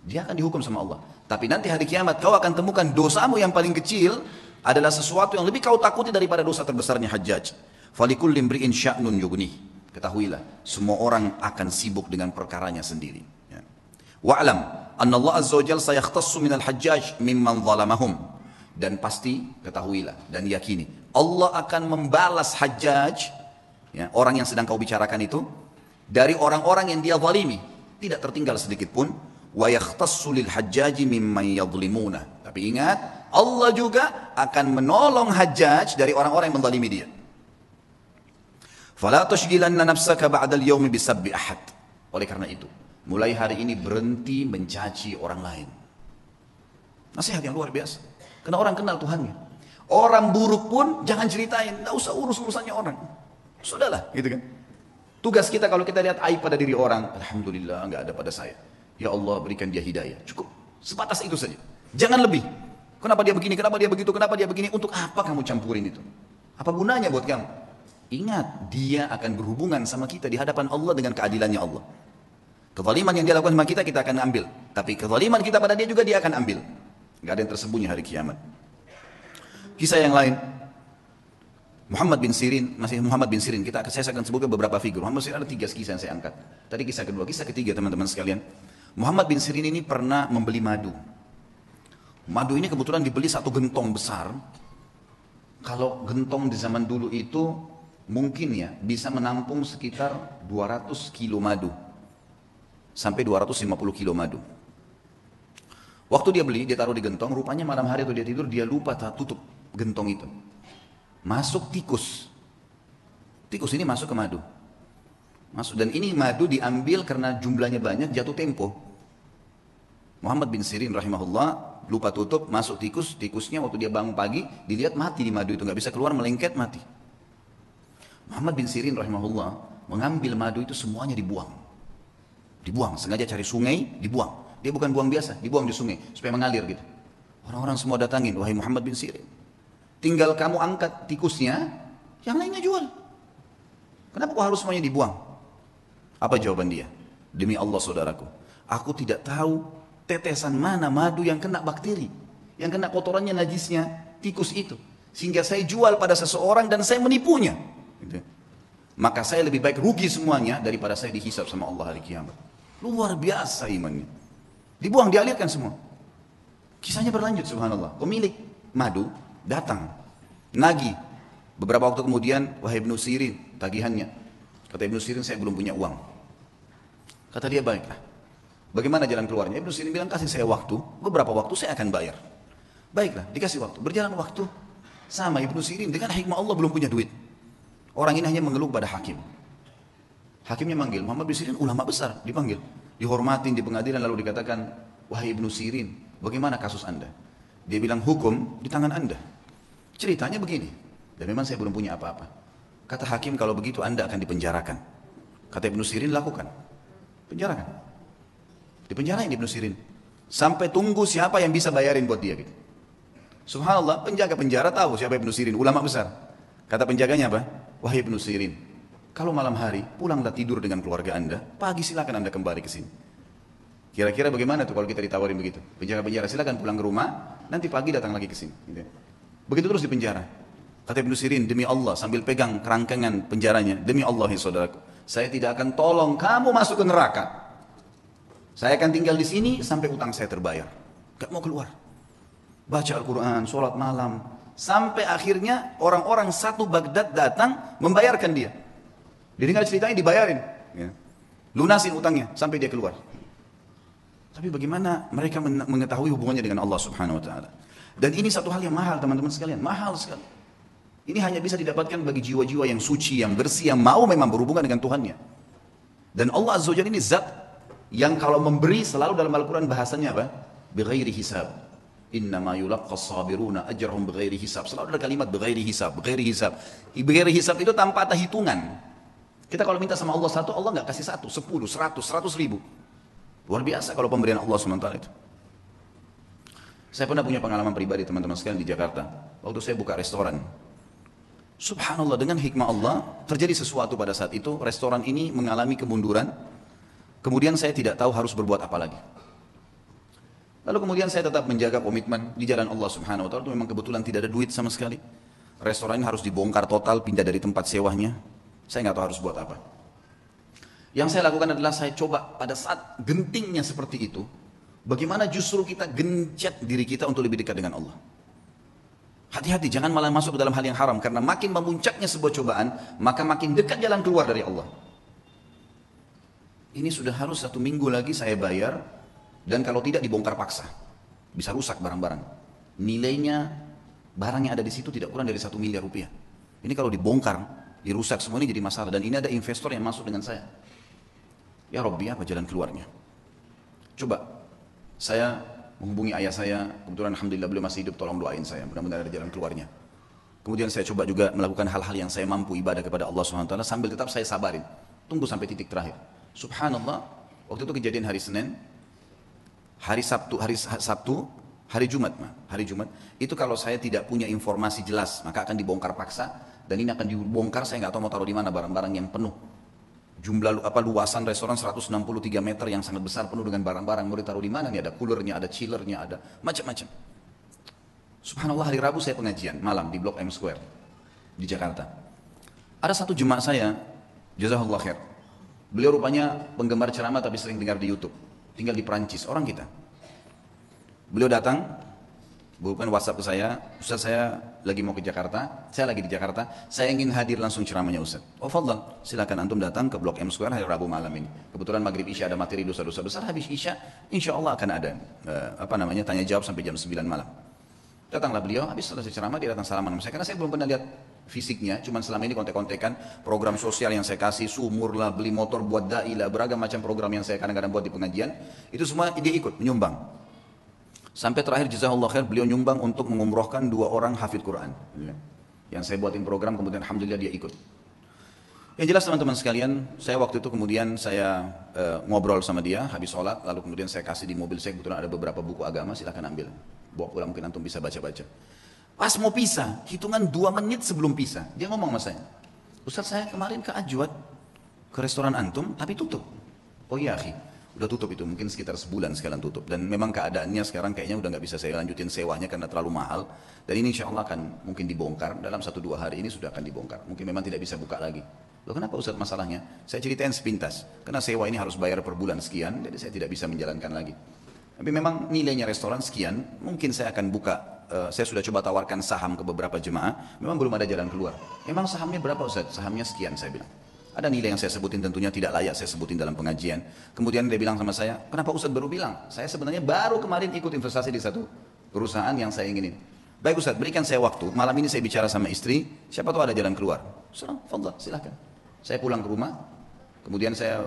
A: Dia akan dihukum sama Allah. Tapi nanti hari kiamat kau akan temukan dosamu yang paling kecil adalah sesuatu yang lebih kau takuti daripada dosa terbesarnya Hajjaj. Falikulli imri'in sya'nun yughnih. Ketahuilah, semua orang akan sibuk dengan perkaranya sendiri. Ya. Wa'lam anna Allah azza wa jalla sayakhtassu minal Hajjaj mimman zalamahum. Dan pasti ketahuilah dan yakini Allah akan membalas Hajjaj, ya, orang yang sedang kau bicarakan itu, dari orang-orang yang dia zalimi, tidak tertinggal sedikit pun. Wa yakhtassu lil hajjaji mimman yadhlimuna. Tapi ingat, Allah juga akan menolong Hajjaj dari orang-orang yang menzalimi dia. Fala tushghilanna nafsaka ba'dal yawmi bisabbi ahad. Oleh karena itu, mulai hari ini berhenti mencaci orang lain. Nasihat yang luar biasa. Karena orang kenal Tuhannya. Orang buruk pun jangan ceritain, enggak usah urus urusannya orang. Sudahlah, gitu kan. Tugas kita kalau kita lihat aib pada diri orang, alhamdulillah enggak ada pada saya. Ya Allah berikan dia hidayah. Cukup. Sebatas itu saja. Jangan lebih. Kenapa dia begini, kenapa dia begitu, kenapa dia begini. Untuk apa kamu campurin itu? Apa gunanya buat kamu? Ingat, dia akan berhubungan sama kita di hadapan Allah dengan keadilannya Allah. Kezaliman yang dia lakukan sama kita, kita akan ambil. Tapi kezaliman kita pada dia juga dia akan ambil. Enggak ada yang tersembunyi hari kiamat. Kisah yang lain, Muhammad bin Sirin, masih Muhammad bin Sirin, saya akan sebutkan beberapa figur. Muhammad bin Sirin ada 3 kisah yang saya angkat. Tadi kisah kedua, kisah ketiga teman-teman sekalian. Muhammad bin Sirin ini pernah membeli madu. Madu ini kebetulan dibeli 1 gentong besar. Kalau gentong di zaman dulu itu mungkin ya bisa menampung sekitar 200 kilo madu. Sampai 250 kilo madu. Waktu dia beli, dia taruh di gentong, rupanya malam hari itu dia tidur, dia lupa tutup gentong itu. Masuk tikus. Tikus ini masuk ke madu. Masuk, dan ini madu diambil karena jumlahnya banyak, jatuh tempo. Muhammad bin Sirin rahimahullah lupa tutup, masuk tikus. Tikusnya waktu dia bangun pagi dilihat mati di madu itu, nggak bisa keluar, melengket mati. Muhammad bin Sirin rahimahullah mengambil madu itu semuanya dibuang. Dibuang, sengaja cari sungai, dibuang. Dia bukan buang biasa, dibuang di sungai supaya mengalir gitu. Orang-orang semua datangin, wahai Muhammad bin Sirin, tinggal kamu angkat tikusnya, yang lainnya jual. Kenapa kok harus semuanya dibuang? Apa jawaban dia? Demi Allah saudaraku, aku tidak tahu tetesan mana madu yang kena bakteri, yang kena kotorannya, najisnya tikus itu, sehingga saya jual pada seseorang dan saya menipunya. Gitu. Maka saya lebih baik rugi semuanya daripada saya dihisab sama Allah hari kiamat. Luar biasa imannya. Dibuang, dialirkan semua. Kisahnya berlanjut, subhanallah. Pemilik madu datang, nagih. Beberapa waktu kemudian, wahai Ibnu Sirin, tagihannya. Kata Ibnu Sirin, saya belum punya uang. Kata dia, baiklah. Bagaimana jalan keluarnya? Ibnu Sirin bilang, kasih saya waktu, beberapa waktu saya akan bayar. Baiklah, dikasih waktu. Berjalan waktu, sama Ibnu Sirin, dengan hikmah Allah belum punya duit. Orang ini hanya mengeluh pada hakim. Hakimnya manggil, Muhammad bin Sirin ulama besar, dipanggil. Dihormatin di pengadilan, lalu dikatakan, wahai Ibnu Sirin, bagaimana kasus anda? Dia bilang, hukum di tangan anda. Ceritanya begini, dan memang saya belum punya apa-apa. Kata hakim, kalau begitu anda akan dipenjarakan. Kata Ibnu Sirin, lakukan. Penjarakan. Dipenjarain Ibnu Sirin. Sampai tunggu siapa yang bisa bayarin buat dia. Gitu. Subhanallah, penjaga penjara tahu siapa Ibnu Sirin, ulama besar. Kata penjaganya apa? Wahai Ibnu Sirin, kalau malam hari pulanglah tidur dengan keluarga anda, pagi silakan anda kembali ke sini. Kira-kira bagaimana tuh kalau kita ditawarin begitu? Penjaga penjara, silakan pulang ke rumah, nanti pagi datang lagi ke sini. Gitu. Begitu terus di penjara. Kata Ibnu Sirin, demi Allah, sambil pegang kerangkengan penjaranya, demi Allah ya saudaraku, saya tidak akan tolong kamu masuk ke neraka. Saya akan tinggal di sini sampai utang saya terbayar. Gak mau keluar. Baca Al-Quran, sholat malam, sampai akhirnya orang-orang satu Baghdad datang membayarkan dia. Didengar ceritanya dibayarin, ya. Lunasin utangnya sampai dia keluar. Tapi bagaimana mereka mengetahui hubungannya dengan Allah Subhanahu Wa Taala? Dan ini satu hal yang mahal teman-teman sekalian, mahal sekali. Ini hanya bisa didapatkan bagi jiwa-jiwa yang suci, yang bersih, yang mau memang berhubungan dengan Tuhannya. Dan Allah Azza wa Jalla ini zat yang kalau memberi selalu dalam Al-Quran bahasanya apa? Bighairi hisab. Innama yulaqqas sabiruna ajrahum bighairi hisab. Selalu ada kalimat bighairi hisab, bighairi hisab. Bighairi hisab itu tanpa ada hitungan. Kita kalau minta sama Allah satu, Allah nggak kasih 1, 10, 100, 100 ribu. Luar biasa kalau pemberian Allah SWT itu. Saya pernah punya pengalaman pribadi teman-teman sekalian di Jakarta. Waktu saya buka restoran. Subhanallah, dengan hikmah Allah terjadi sesuatu pada saat itu. Restoran ini mengalami kemunduran. Kemudian saya tidak tahu harus berbuat apa lagi. Lalu kemudian saya tetap menjaga komitmen di jalan Allah Subhanahu wa taala. Itu memang kebetulan tidak ada duit sama sekali. Restoran ini harus dibongkar total, pindah dari tempat sewanya. Saya nggak tahu harus buat apa. Yang saya lakukan adalah saya coba pada saat gentingnya seperti itu, bagaimana justru kita gencet diri kita untuk lebih dekat dengan Allah. Hati-hati, jangan malah masuk ke dalam hal yang haram, karena makin memuncaknya sebuah cobaan, maka makin dekat jalan keluar dari Allah. Ini sudah harus 1 minggu lagi saya bayar, dan kalau tidak dibongkar paksa, bisa rusak barang-barang. Nilainya, barang yang ada di situ tidak kurang dari 1 miliar rupiah. Ini kalau dibongkar, dirusak semua ini jadi masalah, dan ini ada investor yang masuk dengan saya. Ya Rabbi, apa jalan keluarnya? Coba, saya menghubungi ayah saya, kebetulan alhamdulillah beliau masih hidup, tolong doain saya, mudah-mudahan ada jalan keluarnya. Kemudian saya coba juga melakukan hal-hal yang saya mampu ibadah kepada Allah SWT, sambil tetap saya sabarin, tunggu sampai titik terakhir. Subhanallah, waktu itu kejadian hari Senin, hari Jumat, itu kalau saya tidak punya informasi jelas, maka akan dibongkar paksa, dan ini akan dibongkar, saya nggak tahu mau taruh di mana barang-barang yang penuh. Jumlah luasan restoran 163 meter yang sangat besar, penuh dengan barang-barang, mau ditaruh di mana nih? Ada coolernya, ada chillernya, ada macam-macam. Subhanallah, hari Rabu saya pengajian malam di Blok M Square di Jakarta. Ada satu jemaah saya, jazakallah khair. Beliau rupanya penggemar ceramah tapi sering dengar di YouTube. Tinggal di Perancis, orang kita. Beliau datang, bukan WhatsApp ke saya, Ustaz saya lagi mau ke Jakarta, saya lagi di Jakarta, saya ingin hadir langsung ceramahnya Ustaz. Oh fadhal, silakan antum datang ke Blok M Square hari Rabu malam ini. Kebetulan maghrib Isya ada materi dosa-dosa besar, habis Isya insya Allah akan ada tanya jawab sampai jam 9 malam. Datanglah beliau, habis selesai ceramah dia datang salaman sama saya, karena saya belum pernah lihat fisiknya, cuman selama ini kontek-kontekan program sosial yang saya kasih, sumur lah, beli motor buat da'i lah, beragam macam program yang saya kadang-kadang buat di pengajian, itu semua dia ikut, menyumbang. Sampai terakhir jazakallah khair, beliau nyumbang untuk mengumrohkan 2 orang hafid Quran. Yang saya buatin program, kemudian alhamdulillah dia ikut. Yang jelas teman-teman sekalian, saya waktu itu kemudian saya ngobrol sama dia habis sholat, lalu kemudian saya kasih di mobil saya, kebetulan ada beberapa buku agama, silakan ambil. Bawa pulang, mungkin antum bisa baca-baca. Pas mau pisah, hitungan 2 menit sebelum pisah, dia ngomong sama saya, Ustaz saya kemarin ke Ajwad, ke restoran antum, tapi tutup. Oh iya akhi, udah tutup itu, mungkin sekitar sebulan sekalian tutup. Dan memang keadaannya sekarang kayaknya udah nggak bisa saya lanjutin sewanya karena terlalu mahal. Dan ini insya Allah akan mungkin dibongkar, dalam 1-2 hari ini sudah akan dibongkar. Mungkin memang tidak bisa buka lagi. Loh kenapa Ustaz masalahnya? Saya ceritain sepintas, karena sewa ini harus bayar per bulan sekian, jadi saya tidak bisa menjalankan lagi. Tapi memang nilainya restoran sekian, mungkin saya akan buka. Saya sudah coba tawarkan saham ke beberapa jemaah, memang belum ada jalan keluar. Memang sahamnya berapa Ustaz? Sahamnya sekian, saya bilang. Ada nilai yang saya sebutin, tentunya tidak layak saya sebutin dalam pengajian. Kemudian dia bilang sama saya, kenapa Ustaz baru bilang? Saya sebenarnya baru kemarin ikut investasi di satu perusahaan yang saya inginin. Baik Ustaz, berikan saya waktu, malam ini saya bicara sama istri, siapa tahu ada jalan keluar. Fadhal, silahkan. Saya pulang ke rumah, kemudian saya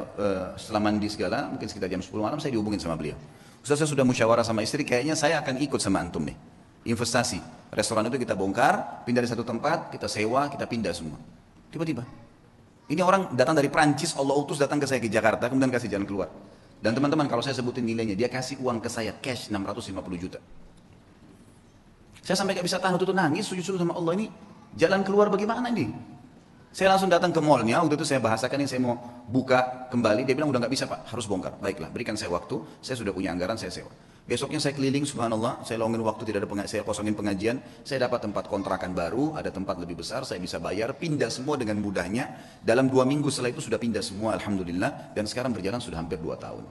A: setelah mandi segala, mungkin sekitar jam 10 malam saya dihubungin sama beliau. Ustaz saya sudah musyawarah sama istri, kayaknya saya akan ikut sama antum nih. Investasi, restoran itu kita bongkar, pindah dari satu tempat, kita sewa, kita pindah semua. Tiba-tiba, ini orang datang dari Prancis, Allah utus datang ke saya ke Jakarta, kemudian kasih jalan keluar. Dan teman-teman kalau saya sebutin nilainya, dia kasih uang ke saya, cash 650 juta. Saya sampai gak bisa tahan, itu nangis, sujud-sujud sama Allah, ini jalan keluar bagaimana ini? Saya langsung datang ke mallnya, waktu itu saya bahasakan yang saya mau buka kembali, dia bilang udah nggak bisa Pak, harus bongkar. Baiklah, berikan saya waktu, saya sudah punya anggaran, saya sewa. Besoknya saya keliling, subhanallah, saya longin waktu, tidak ada saya kosongin pengajian, saya dapat tempat kontrakan baru, ada tempat lebih besar, saya bisa bayar, pindah semua dengan mudahnya. Dalam 2 minggu setelah itu sudah pindah semua, alhamdulillah, dan sekarang berjalan sudah hampir 2 tahun.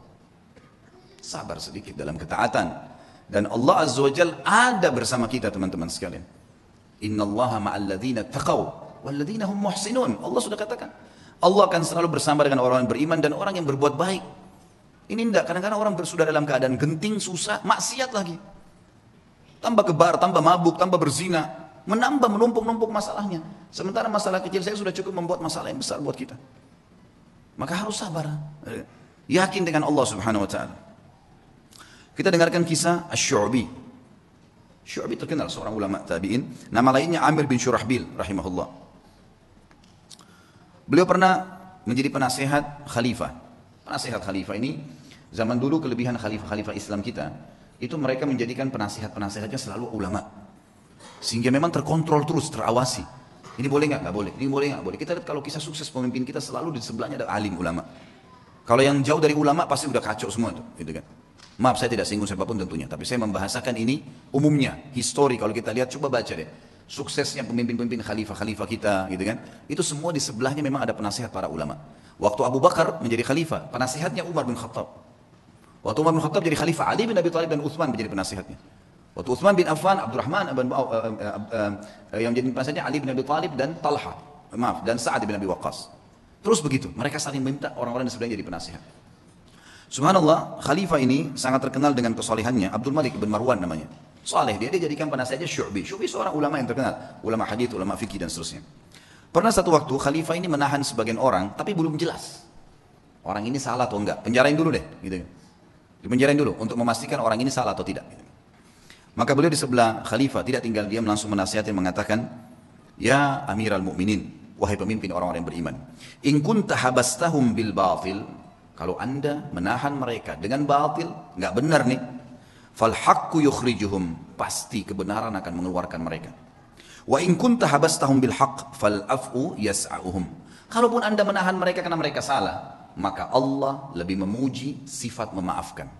A: Sabar sedikit dalam ketaatan. Dan Allah Azza wa Jalla ada bersama kita teman-teman sekalian. Innallaha ma'al ladzina taqaw walladzina hum muhsinun. Allah sudah katakan, Allah akan selalu bersama dengan orang yang beriman dan orang yang berbuat baik. Ini enggak, kadang-kadang orang sudah dalam keadaan genting, susah, maksiat lagi. Tambah kebar, tambah mabuk, tambah berzina, menambah, menumpuk-numpuk masalahnya. Sementara masalah kecil saya sudah cukup membuat masalah yang besar buat kita. Maka harus sabar. Yakin dengan Allah Subhanahu wa taala. Kita dengarkan kisah Asy-Syu'bi. Syu'bi terkenal seorang ulama tabi'in, nama lainnya Amir bin Syurahbil rahimahullah. Beliau pernah menjadi penasehat khalifah. Penasehat khalifah ini, zaman dulu kelebihan khalifah-khalifah Islam kita, itu mereka menjadikan penasehat-penasehatnya selalu ulama. Sehingga memang terkontrol terus, terawasi. Ini boleh nggak? Nggak boleh. Ini boleh nggak? Boleh. Kita lihat kalau kisah sukses pemimpin kita selalu di sebelahnya ada alim ulama. Kalau yang jauh dari ulama pasti udah kacau semua tuh, gitu kan. Maaf saya tidak singgung siapapun tentunya, tapi saya membahasakan ini umumnya, histori. Kalau kita lihat coba baca deh, suksesnya pemimpin-pemimpin khalifah-khalifah kita, gitu kan. Itu semua di sebelahnya memang ada penasihat para ulama. Waktu Abu Bakar menjadi khalifah, penasihatnya Umar bin Khattab. Waktu Umar bin Khattab jadi khalifah, Ali bin Abi Thalib dan Utsman menjadi penasihatnya. Waktu Utsman bin Affan, Abdurrahman yang menjadi penasihatnya Ali bin Abi Thalib dan Talha, dan Sa'ad bin Abi Waqqas. Terus begitu, mereka saling meminta orang-orang di sebelahnya jadi penasihat. Subhanallah, khalifah ini sangat terkenal dengan kesolehannya. Abdul Malik bin Marwan namanya. Saleh, dia jadikan penasihatnya Syu'bi. Syu'bi seorang ulama yang terkenal, ulama hadits, ulama fikih dan seterusnya. Pernah satu waktu khalifah ini menahan sebagian orang, tapi belum jelas orang ini salah atau enggak. Penjarain dulu deh, gitu. Dipenjarain dulu untuk memastikan orang ini salah atau tidak. Gitu. Maka beliau di sebelah khalifah tidak tinggal diam, langsung menasihatin mengatakan, "Ya Amiral Mukminin, wahai pemimpin orang-orang yang beriman, in kunta habastahum bil batil, kalau anda menahan mereka dengan batil, nggak benar nih, fal haqqu yukhrijuhum, pasti kebenaran akan mengeluarkan mereka. Wa in kunta habastahum bil haqq, fal af'u yas'auhum. Kalaupun anda menahan mereka karena mereka salah, maka Allah lebih memuji sifat memaafkan."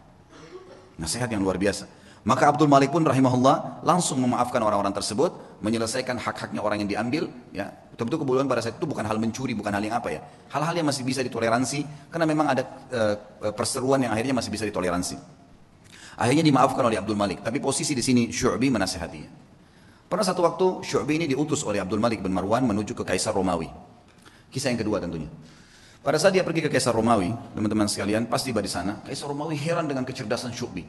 A: Nasihat yang luar biasa. Maka Abdul Malik pun rahimahullah langsung memaafkan orang-orang tersebut, menyelesaikan hak-haknya orang yang diambil, ya. Tentu kemudian pada saat itu bukan hal mencuri, bukan hal yang apa ya, hal-hal yang masih bisa ditoleransi, karena memang ada perseruan yang akhirnya masih bisa ditoleransi. Akhirnya dimaafkan oleh Abdul Malik, tapi posisi di sini Syu'bi menasihatinya. Pernah satu waktu Syu'bi ini diutus oleh Abdul Malik bin Marwan menuju ke Kaisar Romawi. Kisah yang kedua tentunya. Pada saat dia pergi ke Kaisar Romawi, teman-teman sekalian pas tiba di sana, Kaisar Romawi heran dengan kecerdasan Syu'bi.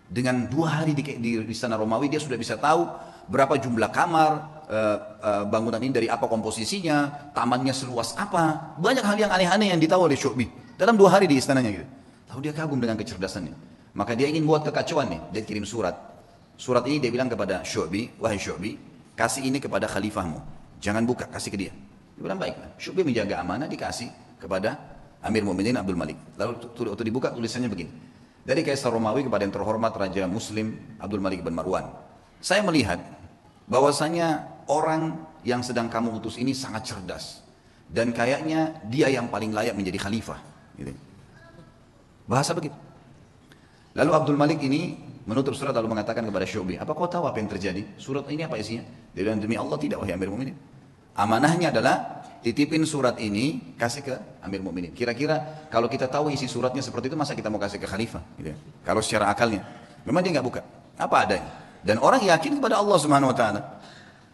A: Dengan 2 hari di istana Romawi dia sudah bisa tahu berapa jumlah kamar, bangunan ini dari apa komposisinya, tamannya seluas apa. Banyak hal yang aneh-aneh yang ditahu oleh Syu'bi dalam 2 hari di istananya gitu. Lalu dia kagum dengan kecerdasannya. Maka dia ingin buat kekacauan nih, dia kirim surat. Surat ini dia bilang kepada Syu'bi, "Wahai Syu'bi, kasih ini kepada khalifahmu. Jangan buka, kasih ke dia." Dia bilang, "Baiklah." Syu'bi menjaga amanah, dikasih kepada Amir Mu'minin Abdul Malik. Lalu waktu dibuka tulisannya begini. Dari Kaisar Romawi kepada yang terhormat Raja Muslim Abdul Malik bin Marwan. Saya melihat bahwasanya orang yang sedang kamu utus ini sangat cerdas. Dan kayaknya dia yang paling layak menjadi khalifah. Gitu. Bahasa begitu. Lalu Abdul Malik ini menutup surat lalu mengatakan kepada Syu'bi, "Apa kau tahu apa yang terjadi? Surat ini apa isinya?" Dia bilang, "Demi Allah tidak, wahai Amir Mu'minin. Amanahnya adalah titipin surat ini, kasih ke Amir Mu'minin. Kira-kira kalau kita tahu isi suratnya seperti itu, masa kita mau kasih ke khalifah?" Gitu ya. Kalau secara akalnya. Memang dia nggak buka. Apa adanya. Dan orang yakin kepada Allah Subhanahu Wa Taala.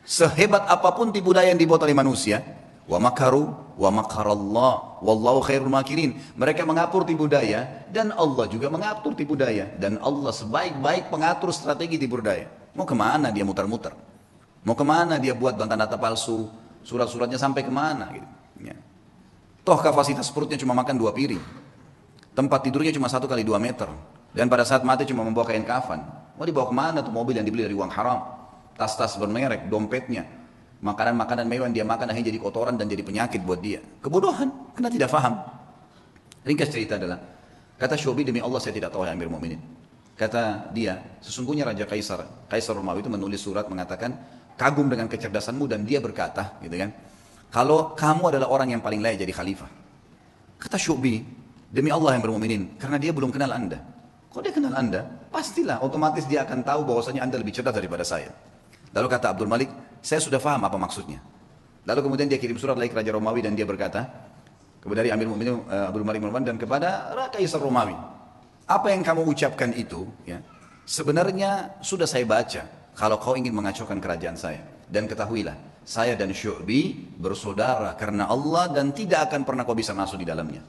A: Sehebat apapun tipu daya yang dibuat oleh manusia, wa makaru wa makarallah wallahu khairul makirin. Mereka mengatur tipu daya dan Allah juga mengatur tipu daya. Dan Allah sebaik-baik pengatur strategi tipu daya. Mau kemana dia muter-muter? Mau kemana dia buat data palsu? Surat-suratnya sampai kemana gitu. Ya. Toh kapasitas perutnya cuma makan 2 piring. Tempat tidurnya cuma 1 kali 2 meter. Dan pada saat mati cuma membawa kain kafan. Mau dibawa kemana tuh mobil yang dibeli dari uang haram? Tas-tas bermerek, dompetnya. Makanan-makanan mewah yang dia makan akhirnya jadi kotoran dan jadi penyakit buat dia. Kebodohan, karena tidak faham. Ringkas cerita adalah, kata Syu'bi, "Demi Allah saya tidak tahu ya Amir Mu'minin." Kata dia, sesungguhnya Raja Kaisar Romawi itu menulis surat mengatakan, kagum dengan kecerdasanmu, dan dia berkata, gitu kan, kalau kamu adalah orang yang paling layak jadi khalifah. Kata Syu'bi, "Demi Allah yang bermukminin, karena dia belum kenal anda." Kalau dia kenal anda, pastilah otomatis dia akan tahu bahwasanya anda lebih cerdas daripada saya. Lalu kata Abdul Malik, "Saya sudah paham apa maksudnya." Lalu kemudian dia kirim surat lagi ke Raja Romawi dan dia berkata, kepada dari Amir Mu'minin Abdul Malik bin Marwan dan kepada Kaisar Romawi, "Apa yang kamu ucapkan itu, ya, sebenarnya sudah saya baca. Kalau kau ingin mengacaukan kerajaan saya, dan ketahuilah, saya dan Syu'bi bersaudara karena Allah dan tidak akan pernah kau bisa masuk di dalamnya."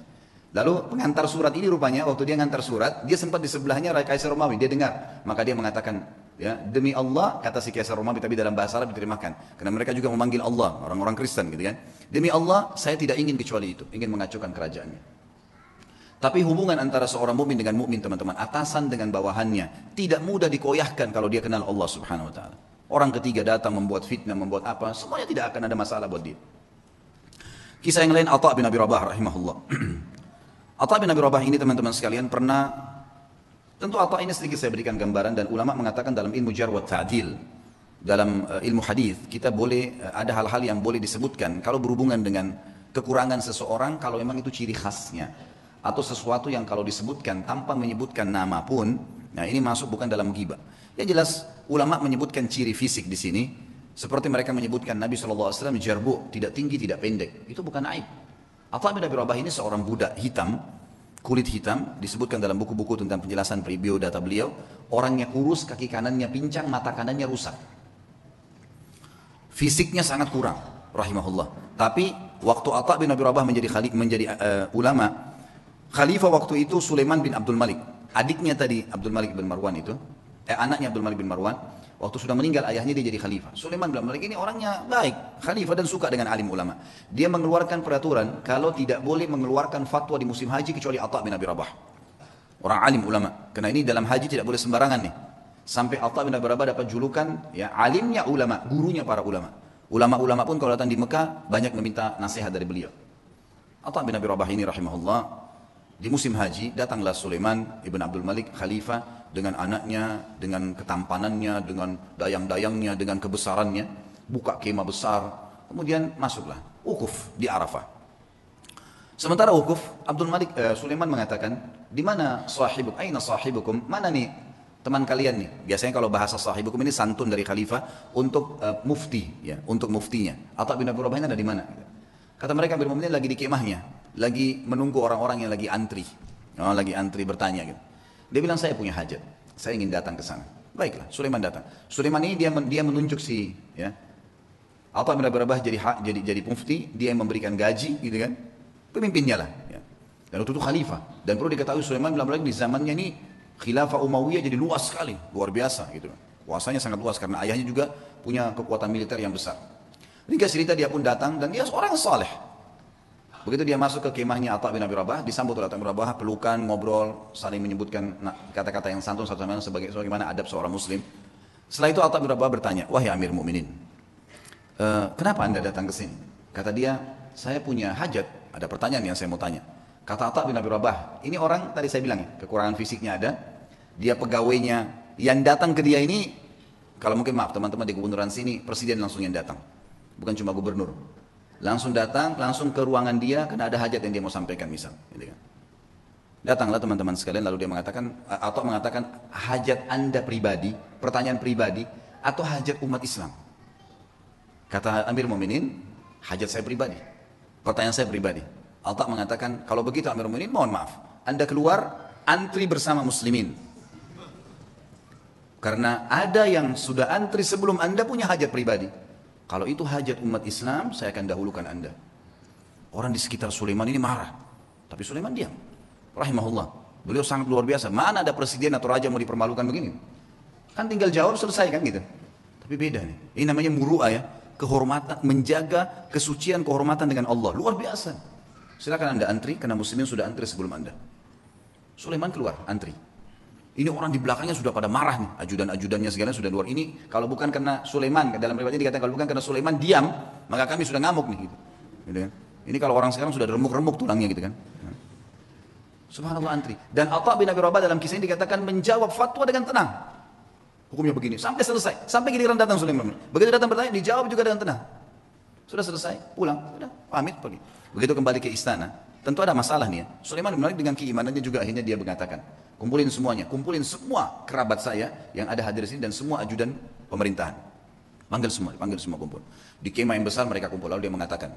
A: Lalu pengantar surat ini rupanya waktu dia ngantar surat, dia sempat di sebelahnya Kaisar Romawi, dia dengar. Maka dia mengatakan, ya, "Demi Allah," kata si Kaisar Romawi, tapi dalam bahasa Arab diterjemahkan. Karena mereka juga memanggil Allah, orang-orang Kristen gitu kan. "Demi Allah, saya tidak ingin kecuali itu, ingin mengacaukan kerajaannya." Tapi hubungan antara seorang mukmin dengan mukmin, teman-teman, atasan dengan bawahannya, tidak mudah dikoyahkan kalau dia kenal Allah Subhanahu Wa Taala. Orang ketiga datang membuat fitnah, membuat apa, semuanya tidak akan ada masalah buat dia. Kisah yang lain, Atha bin Abi Rabah rahimahullah. Atha bin Abi Rabah ini teman-teman sekalian pernah, tentu Atha ini sedikit saya berikan gambaran, dan ulama mengatakan dalam ilmu jarh wa ta'dil, dalam ilmu hadis kita boleh ada hal-hal yang boleh disebutkan kalau berhubungan dengan kekurangan seseorang, kalau memang itu ciri khasnya, atau sesuatu yang kalau disebutkan tanpa menyebutkan nama pun, nah ini masuk bukan dalam ghibah. Ya jelas ulama menyebutkan ciri fisik di sini, seperti mereka menyebutkan Nabi SAW jarbu, tidak tinggi tidak pendek, itu bukan aib. Atha bin Abi Rabah ini seorang budak hitam, kulit hitam, disebutkan dalam buku-buku tentang penjelasan biodata beliau, orangnya kurus, kaki kanannya pincang, mata kanannya rusak. Fisiknya sangat kurang, rahimahullah. Tapi waktu Atha bin Abi Rabah menjadi ulama, khalifah waktu itu Sulaiman bin Abdul Malik, adiknya tadi Abdul Malik bin Marwan itu, anaknya Abdul Malik bin Marwan, waktu sudah meninggal ayahnya dia jadi khalifah. Sulaiman bin Abdul Malik ini orangnya baik, khalifah dan suka dengan alim ulama. Dia mengeluarkan peraturan kalau tidak boleh mengeluarkan fatwa di musim haji kecuali Atha bin Abi Rabah. Orang alim ulama, karena ini dalam haji tidak boleh sembarangan nih. Sampai Atha bin Abi Rabah dapat julukan ya alimnya ulama, gurunya para ulama. Ulama-ulama pun kalau datang di Mekah banyak meminta nasihat dari beliau. Atha bin Abi Rabah ini rahimahullah, di musim haji datanglah Sulaiman ibn Abdul Malik khalifah dengan anaknya, dengan ketampanannya, dengan dayang-dayangnya, dengan kebesarannya, buka kemah besar, kemudian masuklah wukuf di Arafah. Sementara wukuf, Sulaiman mengatakan, di mana sahibukum? Aina sahibukum? Mana nih teman kalian nih? Biasanya kalau bahasa sahibukum ini santun dari khalifah untuk mufti, ya, untuk muftinya. Atha bin Abi Rabah ini ada di mana? Kata mereka Amirul Mukminin lagi di kemahnya, lagi menunggu orang-orang yang lagi antri, lagi antri bertanya gitu. Dia bilang saya punya hajat, saya ingin datang ke sana. Baiklah, Sulaiman datang. Sulaiman ini dia menunjuk si, ya, Atha bin Abi Rabah jadi mufti, dia yang memberikan gaji, gitu kan, pemimpinnya lah. Ya. Dan waktu itu khalifah. Dan perlu diketahui Sulaiman di zamannya ini khilafah Umayyah jadi luas sekali, luar biasa gitu. Kuasanya sangat luas karena ayahnya juga punya kekuatan militer yang besar. Ringkas cerita dia pun datang dan dia seorang saleh. Begitu dia masuk ke kemahnya Atha bin Abi Rabah, disambut oleh Atha bin Abi Rabah, pelukan, ngobrol, saling menyebutkan kata-kata yang santun satu sama lain sebagaimana adab seorang muslim. Setelah itu Atha bin Rabah bertanya, wahai Amir Mukminin, kenapa anda datang ke sini? Kata dia, saya punya hajat, ada pertanyaan yang saya mau tanya. Kata Atha bin Abi Rabah, ini orang tadi saya bilang ya, kekurangan fisiknya ada, dia pegawainya, yang datang ke dia ini, kalau mungkin maaf teman-teman di gubernuran sini, presiden langsung yang datang, bukan cuma gubernur. Langsung datang, langsung ke ruangan dia, karena ada hajat yang dia mau sampaikan misal. Gitu kan. Datanglah teman-teman sekalian, lalu dia mengatakan, atau mengatakan hajat anda pribadi, pertanyaan pribadi, atau hajat umat Islam. Kata Amir Mukminin, hajat saya pribadi, pertanyaan saya pribadi. Atha mengatakan, kalau begitu Amir Mukminin, mohon maaf, anda keluar, antri bersama muslimin. Karena ada yang sudah antri sebelum anda punya hajat pribadi. Kalau itu hajat umat Islam, saya akan dahulukan anda. Orang di sekitar Sulaiman ini marah. Tapi Sulaiman diam. Rahimahullah. Beliau sangat luar biasa. Mana ada presiden atau raja mau dipermalukan begini? Kan tinggal jawab selesai kan gitu. Tapi beda nih. Ini namanya muru'ah ya. Kehormatan, menjaga kesucian kehormatan dengan Allah. Luar biasa. Silakan anda antri, karena muslimin sudah antri sebelum anda. Sulaiman keluar, antri. Ini orang di belakangnya sudah pada marah nih, ajudan-ajudannya segala sudah luar. Ini kalau bukan karena Sulaiman, dalam riwayatnya dikatakan kalau bukan karena Sulaiman diam, maka kami sudah ngamuk nih gitu. Gitu kan? Ini kalau orang sekarang sudah remuk-remuk tulangnya gitu kan. Subhanallah antri. Dan Atha bin Abi Rabah dalam kisah ini dikatakan menjawab fatwa dengan tenang. Hukumnya begini, sampai selesai, sampai giliran datang Sulaiman. Begitu datang bertanya, dijawab juga dengan tenang. Sudah selesai, pulang, sudah pamit pergi. Begitu kembali ke istana, tentu ada masalah nih ya. Sulaiman bin Malik dengan keimanannya juga akhirnya dia mengatakan, kumpulin semuanya, kumpulin semua kerabat saya yang ada hadir di sini dan semua ajudan pemerintahan. Panggil semua kumpul. Di kemah yang besar mereka kumpul, lalu dia mengatakan,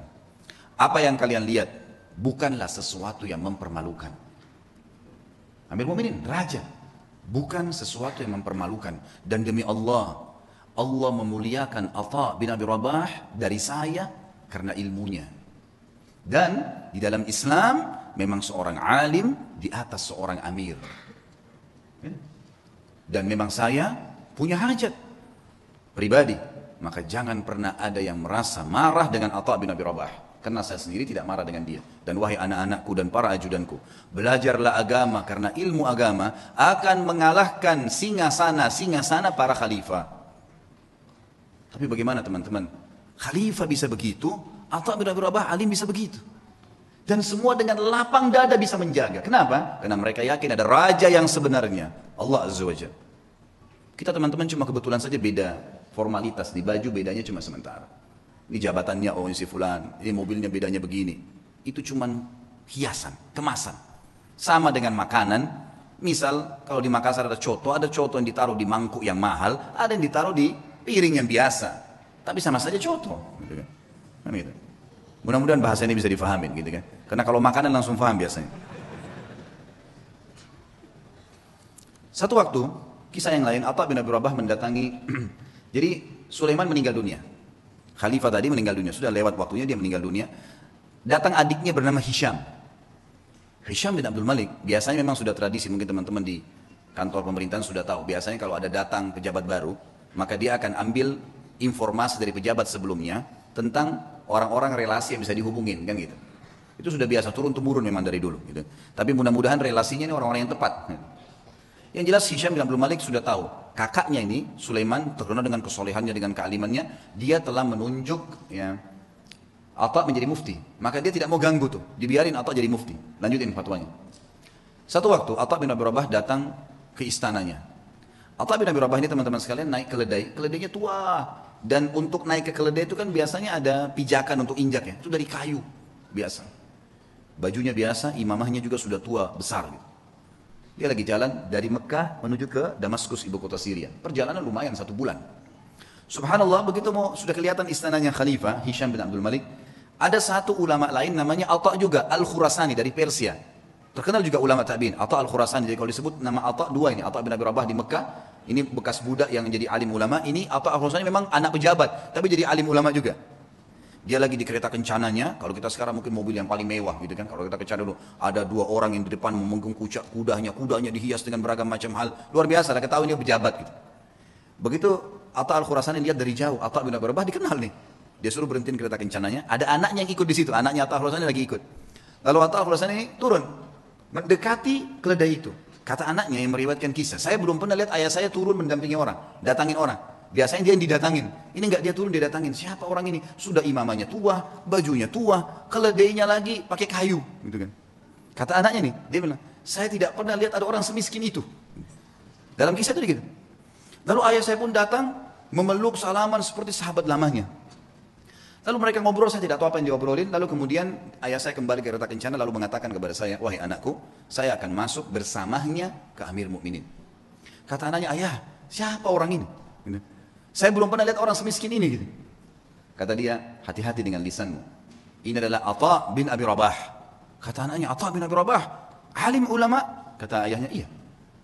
A: apa yang kalian lihat bukanlah sesuatu yang mempermalukan. Amir Mukminin, raja, bukan sesuatu yang mempermalukan. Dan demi Allah, Allah memuliakan Atha bin Abi Rabah dari saya karena ilmunya. Dan di dalam Islam memang seorang alim di atas seorang amir. Dan memang saya punya hajat pribadi, maka jangan pernah ada yang merasa marah dengan Atha bin Abi Rabah, karena saya sendiri tidak marah dengan dia. Dan wahai anak-anakku dan para ajudanku, belajarlah agama, karena ilmu agama akan mengalahkan singasana para khalifah. Tapi bagaimana teman-teman, khalifah bisa begitu, Atha bin Abi Rabah alim bisa begitu. Dan semua dengan lapang dada bisa menjaga. Kenapa? Karena mereka yakin ada raja yang sebenarnya, Allah Azza wa Jalla. Kita teman-teman cuma kebetulan saja beda formalitas, di baju bedanya cuma sementara. Ini jabatannya, oh ini si fulan, ini mobilnya bedanya begini. Itu cuma hiasan, kemasan. Sama dengan makanan, misal kalau di Makassar ada coto yang ditaruh di mangkuk yang mahal, ada yang ditaruh di piring yang biasa. Tapi sama saja coto. Gitu kan gitu. Mudah-mudahan bahasa ini bisa difahamin gitu kan. Karena kalau makanan langsung paham biasanya. Satu waktu, kisah yang lain, Atha bin Abi Rabah mendatangi, jadi Sulaiman meninggal dunia. Khalifah tadi meninggal dunia, sudah lewat waktunya dia meninggal dunia. Datang adiknya bernama Hisham. Hisham bin Abdul Malik, biasanya memang sudah tradisi, mungkin teman-teman di kantor pemerintahan sudah tahu. Biasanya kalau ada datang pejabat baru, maka dia akan ambil informasi dari pejabat sebelumnya tentang orang-orang relasi yang bisa dihubungin, kan gitu. Itu sudah biasa, turun-temurun memang dari dulu. Gitu. Tapi mudah-mudahan relasinya ini orang-orang yang tepat. Yang jelas Hisham bin Abdul Malik sudah tahu, kakaknya ini, Sulaiman, terkenal dengan kesolehannya, dengan kealimannya, dia telah menunjuk ya, Atha menjadi mufti. Maka dia tidak mau ganggu tuh, dibiarin Atha jadi mufti. Lanjutin fatwanya. Satu waktu Atha bin Abi Rabah datang ke istananya. Atha bin Abi Rabah ini teman-teman sekalian naik keledai, keledainya tua. Dan untuk naik ke keledai itu kan biasanya ada pijakan untuk injak ya, itu dari kayu biasa. Bajunya biasa, imamahnya juga sudah tua, besar gitu. Dia lagi jalan dari Mekah menuju ke Damaskus, ibu kota Syria. Perjalanan lumayan 1 bulan. Subhanallah, begitu mau sudah kelihatan istananya Khalifah Hisham bin Abdul Malik, ada satu ulama lain namanya Atha juga, Al-Khurasani dari Persia. Terkenal juga ulama tabi'in, Atha Al-Khurasani. Jadi kalau disebut nama Atha dua ini, Atha bin Abi Rabah di Mekah, ini bekas budak yang jadi alim ulama, ini Atha Al-Khurasani memang anak pejabat, tapi jadi alim ulama juga. Dia lagi di kereta kencananya, kalau kita sekarang mungkin mobil yang paling mewah gitu kan. Kalau kita kencana dulu, ada 2 orang yang di depan memenggung kudanya dihias dengan beragam macam hal. Luar biasa, kita tahu dia pejabat gitu. Begitu Atha Al-Khurasani lihat dari jauh, Atha bin Abi Rabah dikenal nih. Dia suruh berhentiin kereta kencananya, ada anaknya yang ikut di situ, anaknya Atha Al-Khurasani lagi ikut. Lalu Atha Al-Khurasani turun, mendekati keledai itu. Kata anaknya yang meriwayatkan kisah, saya belum pernah lihat ayah saya turun mendampingi orang, datangin orang. Biasanya dia yang didatangin. Ini enggak, dia turun, dia datangin. Siapa orang ini? Sudah imamanya tua, bajunya tua, keledainya lagi pakai kayu, gitu kan. Kata anaknya nih, dia bilang, saya tidak pernah lihat ada orang semiskin itu. Dalam kisah itu gitu. Lalu ayah saya pun datang memeluk salaman seperti sahabat lamanya. Lalu mereka ngobrol, saya tidak tahu apa yang diobrolin. Lalu kemudian ayah saya kembali ke kereta kencana lalu mengatakan kepada saya, wahai anakku, saya akan masuk bersamanya ke Amir Mukminin. Kata anaknya, ayah, siapa orang ini? Saya belum pernah lihat orang semiskin ini gitu. Kata dia, hati-hati dengan lisanmu. Ini adalah Atha bin Abi Rabah. Kata anaknya, Atha bin Abi Rabah, alim ulama. Kata ayahnya, iya.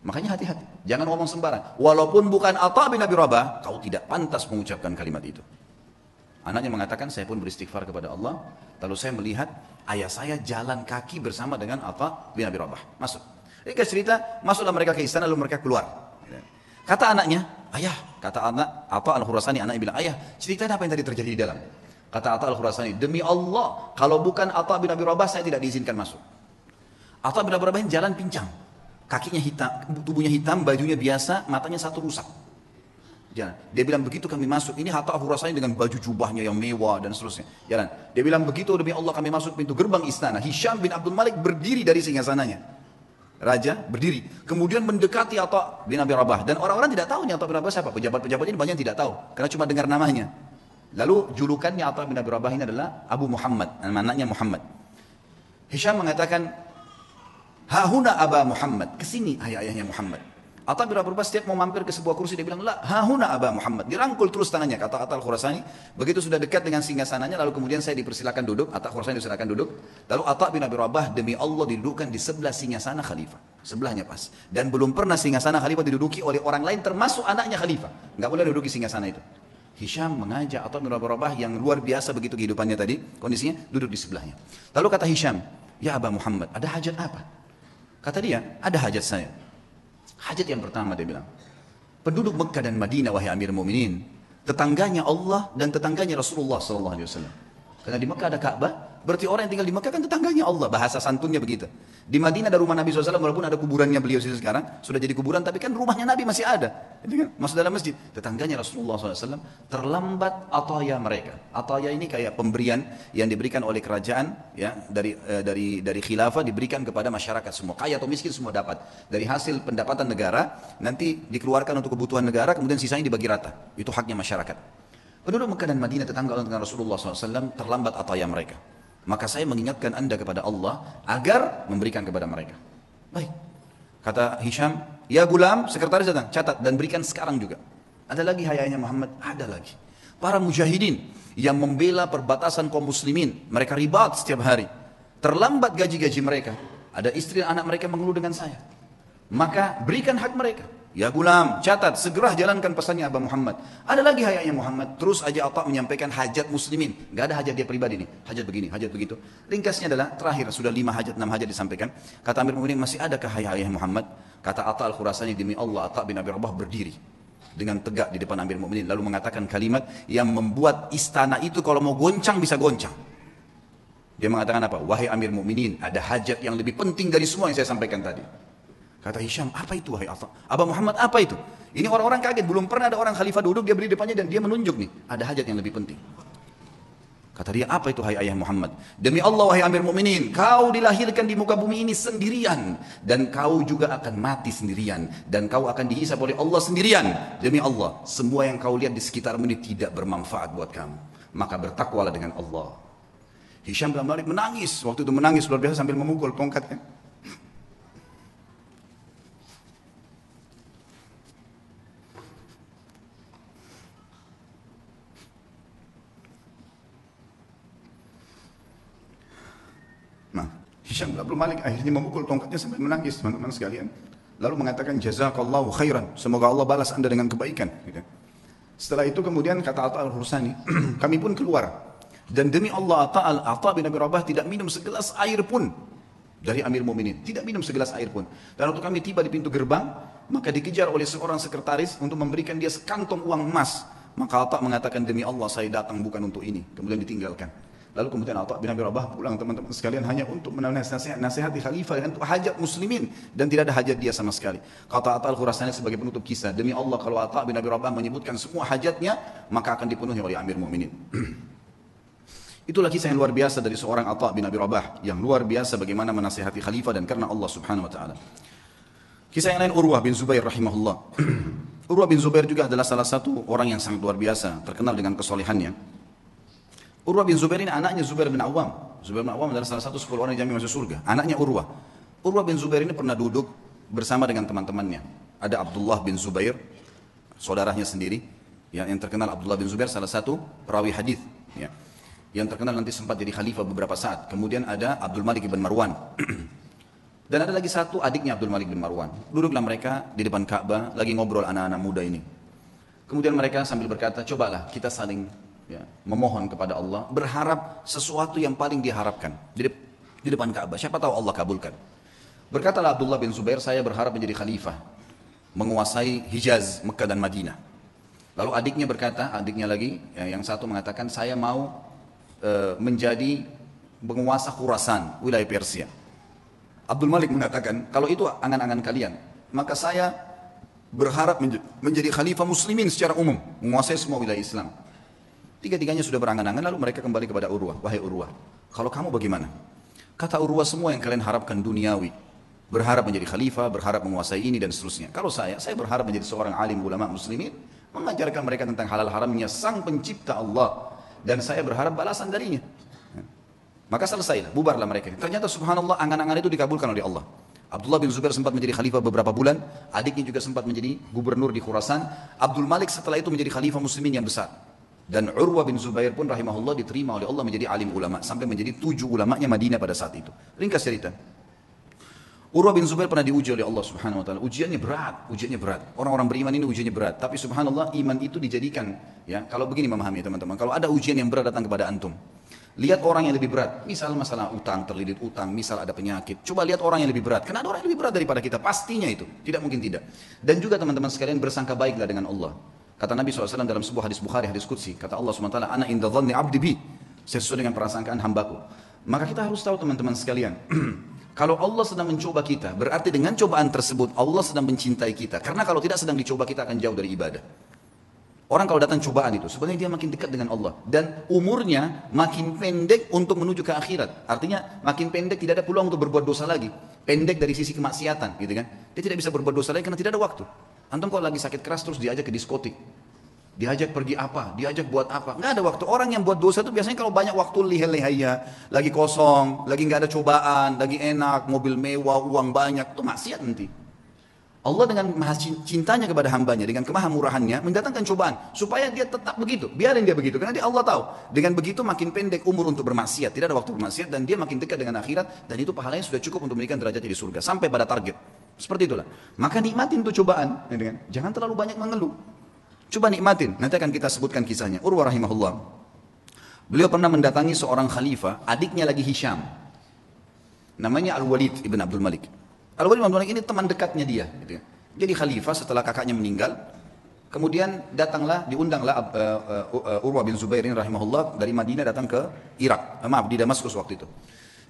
A: Makanya hati-hati, jangan ngomong sembarang. Walaupun bukan Atha bin Abi Rabah, kau tidak pantas mengucapkan kalimat itu. Anaknya mengatakan, saya pun beristighfar kepada Allah. Lalu saya melihat ayah saya jalan kaki bersama dengan Atha bin Abi Rabah. Masuk. Ini cerita, masuklah mereka ke istana lalu mereka keluar. Kata anaknya, ayah, kata anak Atha Al-Khurasani, anaknya bilang, ayah, ceritain apa yang tadi terjadi di dalam. Kata Atha Al-Khurasani, demi Allah, kalau bukan Atha bin Abi Rabah, saya tidak diizinkan masuk. Atha bin Abi Rabah jalan pincang, kakinya hitam, tubuhnya hitam, bajunya biasa, matanya satu rusak. Jalan. Dia bilang, begitu kami masuk, ini Atha Al-Khurasani dengan baju jubahnya yang mewah dan seterusnya. Jalan. Dia bilang, begitu demi Allah kami masuk pintu gerbang istana, Hisham bin Abdul Malik berdiri dari singgasananya. Raja berdiri, kemudian mendekati Atha bin Abi Rabah, dan orang-orang tidak tahu Atha bin Abi Rabah siapa. Pejabat-pejabat ini banyak yang tidak tahu, karena cuma dengar namanya. Lalu julukannya Atha bin Abi Rabah ini adalah Abu Muhammad, anaknya Muhammad. Hisham mengatakan, hahuna Aba Muhammad, kesini ayahnya Muhammad. Atha bin Abi Rabah setiap mau mampir ke sebuah kursi dia bilang, la hahuna Aba Muhammad, dirangkul terus tangannya. Kata Atha Al-Khurasani, begitu sudah dekat dengan singgasananya, lalu kemudian saya dipersilakan duduk. Atha Al-Khurasani dipersilakan duduk. Lalu Atha bin Abi Rabah demi Allah didudukkan di sebelah singgasana khalifah, sebelahnya pas. Dan belum pernah singgasana khalifah diduduki oleh orang lain, termasuk anaknya khalifah. Enggak boleh duduk di singgasana itu. Hisham mengajak Atha bin Abi Rabah yang luar biasa begitu kehidupannya tadi, kondisinya duduk di sebelahnya. Lalu kata Hisham, ya Aba Muhammad, ada hajat apa? Kata dia, ada hajat saya. Hajat yang pertama dia bilang, penduduk Mekah dan Madinah wahai Amir Mu'minin, tetangganya Allah dan tetangganya Rasulullah SAW. Karena di Mekah ada Ka'bah, berarti orang yang tinggal di Mekah kan tetangganya Allah, bahasa santunnya begitu. Di Madinah ada rumah Nabi SAW, walaupun ada kuburannya beliau sekarang, sudah jadi kuburan, tapi kan rumahnya Nabi masih ada. Itu kan, masuk dalam masjid. Tetangganya Rasulullah SAW, terlambat ataya mereka. Ataya ini kayak pemberian yang diberikan oleh kerajaan, ya, dari khilafah diberikan kepada masyarakat semua. Kaya atau miskin semua dapat. Dari hasil pendapatan negara, nanti dikeluarkan untuk kebutuhan negara, kemudian sisanya dibagi rata. Itu haknya masyarakat. Penduduk Mekah dan Madinah tetangga dengan Rasulullah SAW terlambat ataya mereka. Maka saya mengingatkan anda kepada Allah agar memberikan kepada mereka. Baik. Kata Hisham, ya gulam, sekretaris datang, catat dan berikan sekarang juga. Ada lagi hayanya Muhammad? Ada lagi. Para mujahidin yang membela perbatasan kaum muslimin, mereka ribat setiap hari. Terlambat gaji-gaji mereka. Ada istri dan anak mereka mengeluh dengan saya. Maka berikan hak mereka. Ya gulam, catat, segera jalankan pesannya Abah Muhammad. Ada lagi hayanya Muhammad, terus aja Atta menyampaikan hajat muslimin. Gak ada hajat dia pribadi nih, hajat begini, hajat begitu. Ringkasnya adalah, terakhir sudah 5 hajat, 6 hajat disampaikan. Kata Amir Mu'minin, masih adakah hayat Muhammad? Kata Atta Al-Khurasani, demi Allah, Atta bin Abi Rabah berdiri dengan tegak di depan Amir Mu'minin, lalu mengatakan kalimat yang membuat istana itu kalau mau goncang bisa goncang. Dia mengatakan apa? Wahai Amir Mu'minin, ada hajat yang lebih penting dari semua yang saya sampaikan tadi. Kata Hisham, apa itu wahai Atta? Abah Muhammad, apa itu? Ini orang-orang kaget, belum pernah ada orang khalifah duduk, dia berdiri depannya dan dia menunjuk nih, ada hajat yang lebih penting. Kata dia, apa itu hai ayah Muhammad? Demi Allah wahai Amir Mu'minin, kau dilahirkan di muka bumi ini sendirian, dan kau juga akan mati sendirian, dan kau akan dihisab oleh Allah sendirian. Demi Allah, semua yang kau lihat di sekitarmu ini tidak bermanfaat buat kamu. Maka bertakwalah dengan Allah. Hisham bin Malik menangis, waktu itu menangis luar biasa sambil memukul tongkatnya. Nah, Hisham bin Abdul Malik akhirnya memukul tongkatnya sambil menangis, teman-teman sekalian. Lalu mengatakan jazakallahu khairan, semoga Allah balas anda dengan kebaikan. Gitu. Setelah itu kemudian kata Atta Al-Hursani, kami pun keluar. Dan demi Allah Atta bin Abi Rabah tidak minum segelas air pun dari Amir Mu'minin, tidak minum segelas air pun. Dan waktu kami tiba di pintu gerbang, maka dikejar oleh seorang sekretaris untuk memberikan dia sekantong uang emas. Maka Atta mengatakan demi Allah saya datang bukan untuk ini, kemudian ditinggalkan. Lalu kemudian Atta bin Abi Rabah pulang teman-teman sekalian hanya untuk menasihati khalifah dan untuk hajat muslimin dan tidak ada hajat dia sama sekali. Kata Atta Al-Khurasani sebagai penutup kisah, demi Allah kalau Atta bin Abi Rabah menyebutkan semua hajatnya maka akan dipenuhi oleh Amir Mu'minin. Itulah kisah yang luar biasa dari seorang Atta bin Abi Rabah yang luar biasa bagaimana menasihati khalifah dan karena Allah Subhanahu wa taala. Kisah yang lain Urwah bin Zubair rahimahullah. Urwah bin Zubair juga adalah salah satu orang yang sangat luar biasa, terkenal dengan kesolehannya. Urwah bin Zubair ini anaknya Zubair bin Awam. Zubair bin Awam adalah salah satu 10 orang yang jamin masuk surga. Anaknya Urwah. Urwah bin Zubair ini pernah duduk bersama dengan teman-temannya. Ada Abdullah bin Zubair, saudaranya sendiri. Yang terkenal Abdullah bin Zubair salah satu perawi hadis. Ya. Yang terkenal nanti sempat jadi khalifah beberapa saat. Kemudian ada Abdul Malik bin Marwan. Dan ada lagi satu adiknya Abdul Malik bin Marwan. Duduklah mereka di depan Ka'bah, lagi ngobrol anak-anak muda ini. Kemudian mereka sambil berkata, cobalah kita saling memohon kepada Allah, berharap sesuatu yang paling diharapkan di depan Ka'bah. Siapa tahu Allah kabulkan. Berkatalah Abdullah bin Zubair, saya berharap menjadi khalifah, menguasai Hijaz, Mekah dan Madinah. Lalu adiknya berkata, adiknya lagi, yang satu mengatakan, saya mau menjadi penguasa Khurasan, wilayah Persia. Abdul Malik mengatakan, kalau itu angan-angan kalian, maka saya berharap menjadi khalifah muslimin secara umum, menguasai semua wilayah Islam. Tiga-tiganya sudah berangan-angan, lalu mereka kembali kepada Urwah. Wahai Urwah, kalau kamu bagaimana? Kata Urwah, semua yang kalian harapkan duniawi. Berharap menjadi khalifah, berharap menguasai ini dan seterusnya. Kalau saya berharap menjadi seorang alim ulama muslimin, mengajarkan mereka tentang halal haramnya sang pencipta Allah. Dan saya berharap balasan darinya. Maka selesailah, bubarlah mereka. Ternyata subhanallah, angan-angan itu dikabulkan oleh Allah. Abdullah bin Zubair sempat menjadi khalifah beberapa bulan. Adiknya juga sempat menjadi gubernur di Khurasan. Abdul Malik setelah itu menjadi khalifah muslimin yang besar. Dan Urwah bin Zubair pun rahimahullah diterima oleh Allah menjadi alim ulama sampai menjadi 7 ulamanya Madinah pada saat itu. Ringkas cerita. Urwah bin Zubair pernah diuji oleh Allah Subhanahu wa taala. Ujiannya berat. Orang-orang beriman ini ujiannya berat, tapi subhanallah iman itu dijadikan ya. Kalau begini memahami teman-teman, kalau ada ujian yang berat datang kepada antum, lihat orang yang lebih berat. Misal masalah utang, terlilit utang, misal ada penyakit. Coba lihat orang yang lebih berat. Karena ada orang yang lebih berat daripada kita, pastinya itu. Tidak mungkin tidak. Dan juga teman-teman sekalian bersangka baiklah dengan Allah. Kata Nabi SAW dalam sebuah hadis Bukhari, hadis Qudsi, kata Allah SWT, ana inda dhanni abdi bi. sesuai dengan perasaan hambaku. Maka kita harus tahu teman-teman sekalian, kalau Allah sedang mencoba kita, berarti dengan cobaan tersebut Allah sedang mencintai kita. Karena kalau tidak sedang dicoba, kita akan jauh dari ibadah. Orang kalau datang cobaan itu, sebenarnya dia makin dekat dengan Allah. Dan umurnya makin pendek untuk menuju ke akhirat. Artinya makin pendek, tidak ada peluang untuk berbuat dosa lagi. Pendek dari sisi kemaksiatan, gitu kan. Dia tidak bisa berbuat dosa lagi karena tidak ada waktu. Antum kalau lagi sakit keras terus diajak ke diskotik. Diajak pergi apa, diajak buat apa. Nggak ada waktu. Orang yang buat dosa itu biasanya kalau banyak waktu lihai-lihaya, lagi kosong, lagi nggak ada cobaan, lagi enak, mobil mewah, uang banyak, itu maksiat nanti. Allah dengan maha cintanya kepada hambanya, dengan kemahamurahannya mendatangkan cobaan supaya dia tetap begitu, biarin dia begitu, karena dia Allah tahu dengan begitu makin pendek umur untuk bermaksiat, tidak ada waktu bermaksiat, dan dia makin dekat dengan akhirat, dan itu pahalanya sudah cukup untuk memberikan derajatnya di surga sampai pada target. Seperti itulah. Maka nikmatin tuh cobaan, jangan terlalu banyak mengeluh. Coba nikmatin. Nanti akan kita sebutkan kisahnya. Urwah rahimahullah, beliau pernah mendatangi seorang khalifah, adiknya lagi Hisham, namanya Al-Walid ibn Abdul Malik. Al-Walid ibn Abdul Malik ini teman dekatnya dia, gitu ya. Jadi khalifah setelah kakaknya meninggal, kemudian diundanglah Urwah bin Zubair rahimahullah dari Madinah datang ke Irak, di Damaskus waktu itu.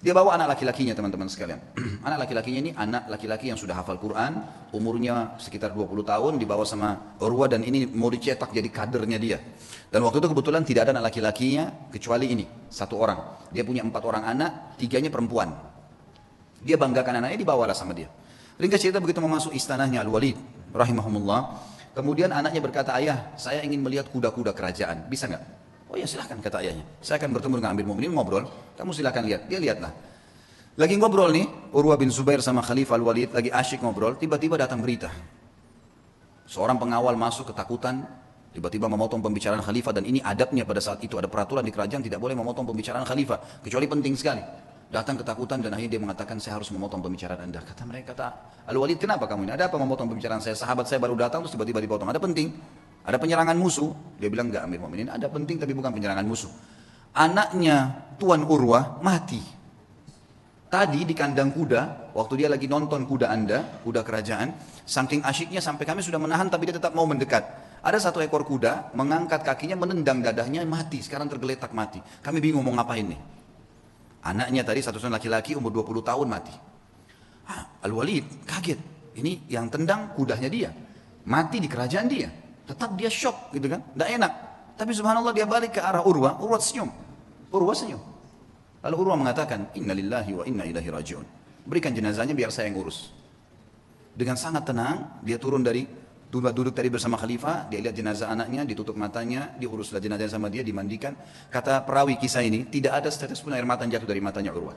A: Dia bawa anak laki-lakinya, teman-teman sekalian. Anak laki-lakinya ini anak laki-laki yang sudah hafal Quran, umurnya sekitar 20 tahun, dibawa sama Urwah, dan ini mau dicetak jadi kadernya dia. Dan waktu itu kebetulan tidak ada anak laki-lakinya kecuali ini, satu orang. Dia punya 4 orang anak, 3-nya perempuan. Dia banggakan anaknya, dibawalah sama dia. Ringkas cerita, begitu mau masuk istanahnya Al-Walid rahimahumullah, kemudian anaknya berkata, ayah, saya ingin melihat kuda-kuda kerajaan, bisa nggak? Oh ya silahkan, kata ayahnya. Saya akan bertemu dengan Amir Mu'minin, ngobrol. Kamu silahkan lihat. Dia lihatlah. Lagi ngobrol nih, Urwah bin Zubair sama Khalifah Al-Walid lagi asyik ngobrol, tiba-tiba datang berita. Seorang pengawal masuk ketakutan, tiba-tiba memotong pembicaraan Khalifah, dan ini adabnya pada saat itu, ada peraturan di kerajaan tidak boleh memotong pembicaraan Khalifah, kecuali penting sekali. Datang ketakutan, dan akhirnya dia mengatakan, saya harus memotong pembicaraan Anda. Kata Al-Walid, kenapa kamu ini? Ada apa memotong pembicaraan saya? Sahabat saya baru datang, terus tiba-tiba dipotong. Ada penting? Ada penyerangan musuh? Dia bilang, enggak Amir Mu'minin, ada penting tapi bukan penyerangan musuh. Anaknya Tuan Urwah mati. Tadi di kandang kuda, waktu dia lagi nonton kuda Anda, kuda kerajaan, saking asyiknya sampai kami sudah menahan tapi dia tetap mau mendekat. Ada satu ekor kuda, mengangkat kakinya, menendang dadahnya, mati. Sekarang tergeletak mati. Kami bingung mau ngapain nih. Anaknya tadi satu laki-laki umur 20 tahun mati. Al-Walid kaget. Ini yang tendang kudanya dia. Mati di kerajaan dia. Tetap dia shock gitu kan. Tidak enak. Tapi subhanallah dia balik ke arah Urwah. Urwah senyum. Urwah senyum. Lalu Urwah mengatakan, Inna lillahi wa inna ilahi raji'un. Berikan jenazahnya biar saya yang urus. Dengan sangat tenang dia turun dari duduk tadi bersama khalifah, dia lihat jenazah anaknya, ditutup matanya, diuruslah jenazah sama dia, dimandikan. Kata perawi kisah ini, tidak ada setetes pun air mata yang jatuh dari matanya Urwah.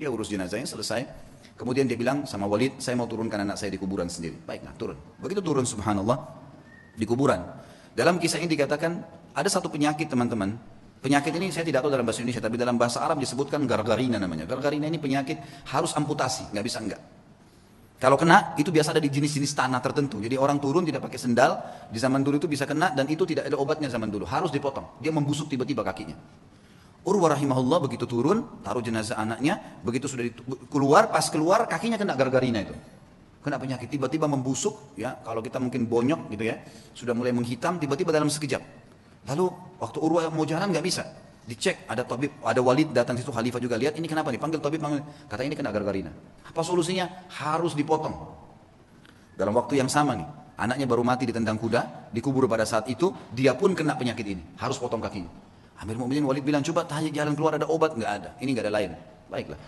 A: Dia urus jenazahnya, selesai. Kemudian dia bilang sama Walid, saya mau turunkan anak saya di kuburan sendiri. Baiklah, turun. Begitu turun, subhanallah, di kuburan. Dalam kisah ini dikatakan, ada satu penyakit teman-teman. Penyakit ini saya tidak tahu dalam bahasa Indonesia, tapi dalam bahasa Arab disebutkan gargarina namanya. Gargarina ini penyakit harus amputasi, nggak bisa enggak. Kalau kena, itu biasa ada di jenis-jenis tanah tertentu. Jadi orang turun tidak pakai sendal, di zaman dulu itu bisa kena, dan itu tidak ada obatnya zaman dulu. Harus dipotong, dia membusuk tiba-tiba kakinya. Urwah rahimahullah begitu turun, taruh jenazah anaknya, begitu sudah keluar, pas keluar kakinya kena gargarina itu. Kena penyakit, tiba-tiba membusuk, ya kalau kita mungkin bonyok gitu ya, sudah mulai menghitam, tiba-tiba dalam sekejap. Lalu waktu Urwah mau jalan nggak bisa. Dicek, ada tabib, ada Walid datang situ, khalifah juga lihat, ini kenapa nih? Panggil tabib, kata ini kena gargarina. Apa solusinya? Harus dipotong. Dalam waktu yang sama nih, anaknya baru mati ditendang kuda, dikubur pada saat itu, dia pun kena penyakit ini, harus potong kakinya. Amir Mu'minin Walid bilang, coba tanya jalan keluar ada obat, nggak ada, ini nggak ada lain. Baiklah.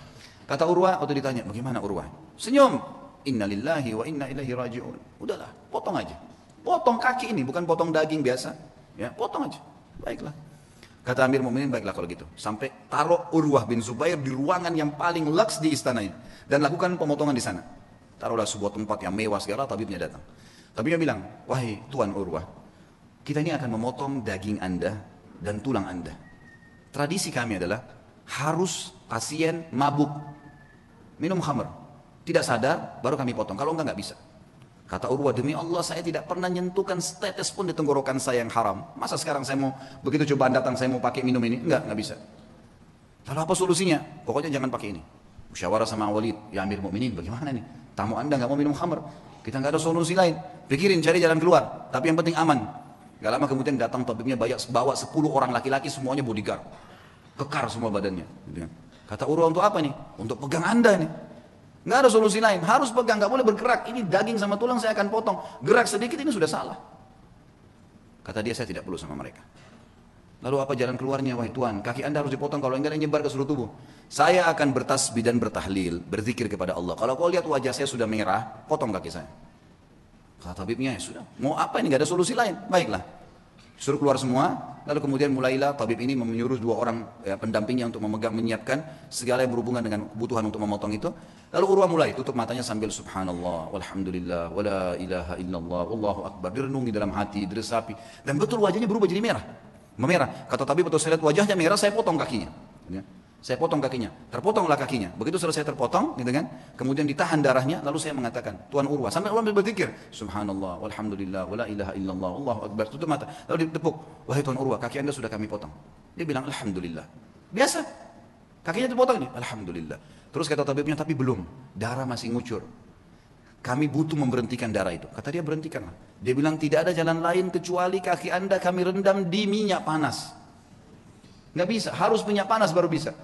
A: Kata Urwah, waktu ditanya, bagaimana Urwah? Senyum. Inna lillahi wa inna ilaihi raji'un. Udahlah, potong aja. Potong kaki ini, bukan potong daging biasa. Ya, potong aja. Baiklah. Kata Amir Mu'minin, baiklah kalau gitu. Sampai taruh Urwah bin Zubair di ruangan yang paling luks di istana ini. Dan lakukan pemotongan di sana. Taruhlah sebuah tempat yang mewah segala, tabibnya datang. Tabibnya bilang, wahai Tuan Urwah, kita ini akan memotong daging Anda dan tulang Anda. Tradisi kami adalah, harus pasien mabuk, minum khamr. Tidak sadar, baru kami potong. Kalau enggak bisa. Kata Urwah, demi Allah saya tidak pernah nyentuhkan setetes pun di tenggorokan saya yang haram. Masa sekarang saya mau, begitu cobaan datang saya mau pakai minum ini? Enggak bisa. Lalu apa solusinya? Pokoknya jangan pakai ini. Musyawarah sama Walid, ya Amir Mu'minin, bagaimana nih? Tamu Anda nggak mau minum khamr. Kita nggak ada solusi lain. Pikirin, cari jalan keluar. Tapi yang penting aman. Gak lama kemudian datang tabibnya bawa 10 orang laki-laki, semuanya bodyguard. kekar semua badannya. Gitu kan. Kata Urwah, untuk apa nih? Untuk pegang Anda nih. Nggak ada solusi lain, harus pegang, nggak boleh bergerak. Ini daging sama tulang saya akan potong. Gerak sedikit ini sudah salah. Kata dia, saya tidak perlu sama mereka. Lalu apa jalan keluarnya, wahai Tuhan? Kaki Anda harus dipotong, kalau enggak nyebar ke seluruh tubuh. Saya akan bertasbih dan bertahlil, berzikir kepada Allah. Kalau kau lihat wajah saya sudah merah, potong kaki saya. Kata tabibnya, ya sudah, mau apa ini, nggak ada solusi lain. Baiklah, suruh keluar semua. Lalu kemudian mulailah tabib ini menyuruh 2 orang pendampingnya untuk menyiapkan segala yang berhubungan dengan kebutuhan untuk memotong itu. Lalu Urwah mulai tutup matanya sambil subhanallah, walhamdulillah, wala ilaha illallah, wallahu akbar. Direnungi dalam hati, diresapi. Dan betul wajahnya berubah jadi merah. Memerah. Kata tabib, betul saya lihat wajahnya merah, saya potong kakinya. Ya. Saya potong kakinya, terpotonglah kakinya. Begitu selesai terpotong, gitu kan? Kemudian ditahan darahnya, lalu saya mengatakan, Tuan Urwah, sampai Urwah berzikir, subhanallah, walhamdulillah, wala ilaha illallah, Allahu akbar. Tutup mata, lalu ditepuk, wahai Tuan Urwah, kaki Anda sudah kami potong. Dia bilang, alhamdulillah. Biasa, kakinya dipotong nih, alhamdulillah. Terus kata tabibnya, tapi belum, darah masih ngucur. Kami butuh memberhentikan darah itu. Kata dia, berhentikanlah. Dia bilang, tidak ada jalan lain kecuali kaki Anda kami rendam di minyak panas. Nggak bisa, harus minyak panas baru bisa.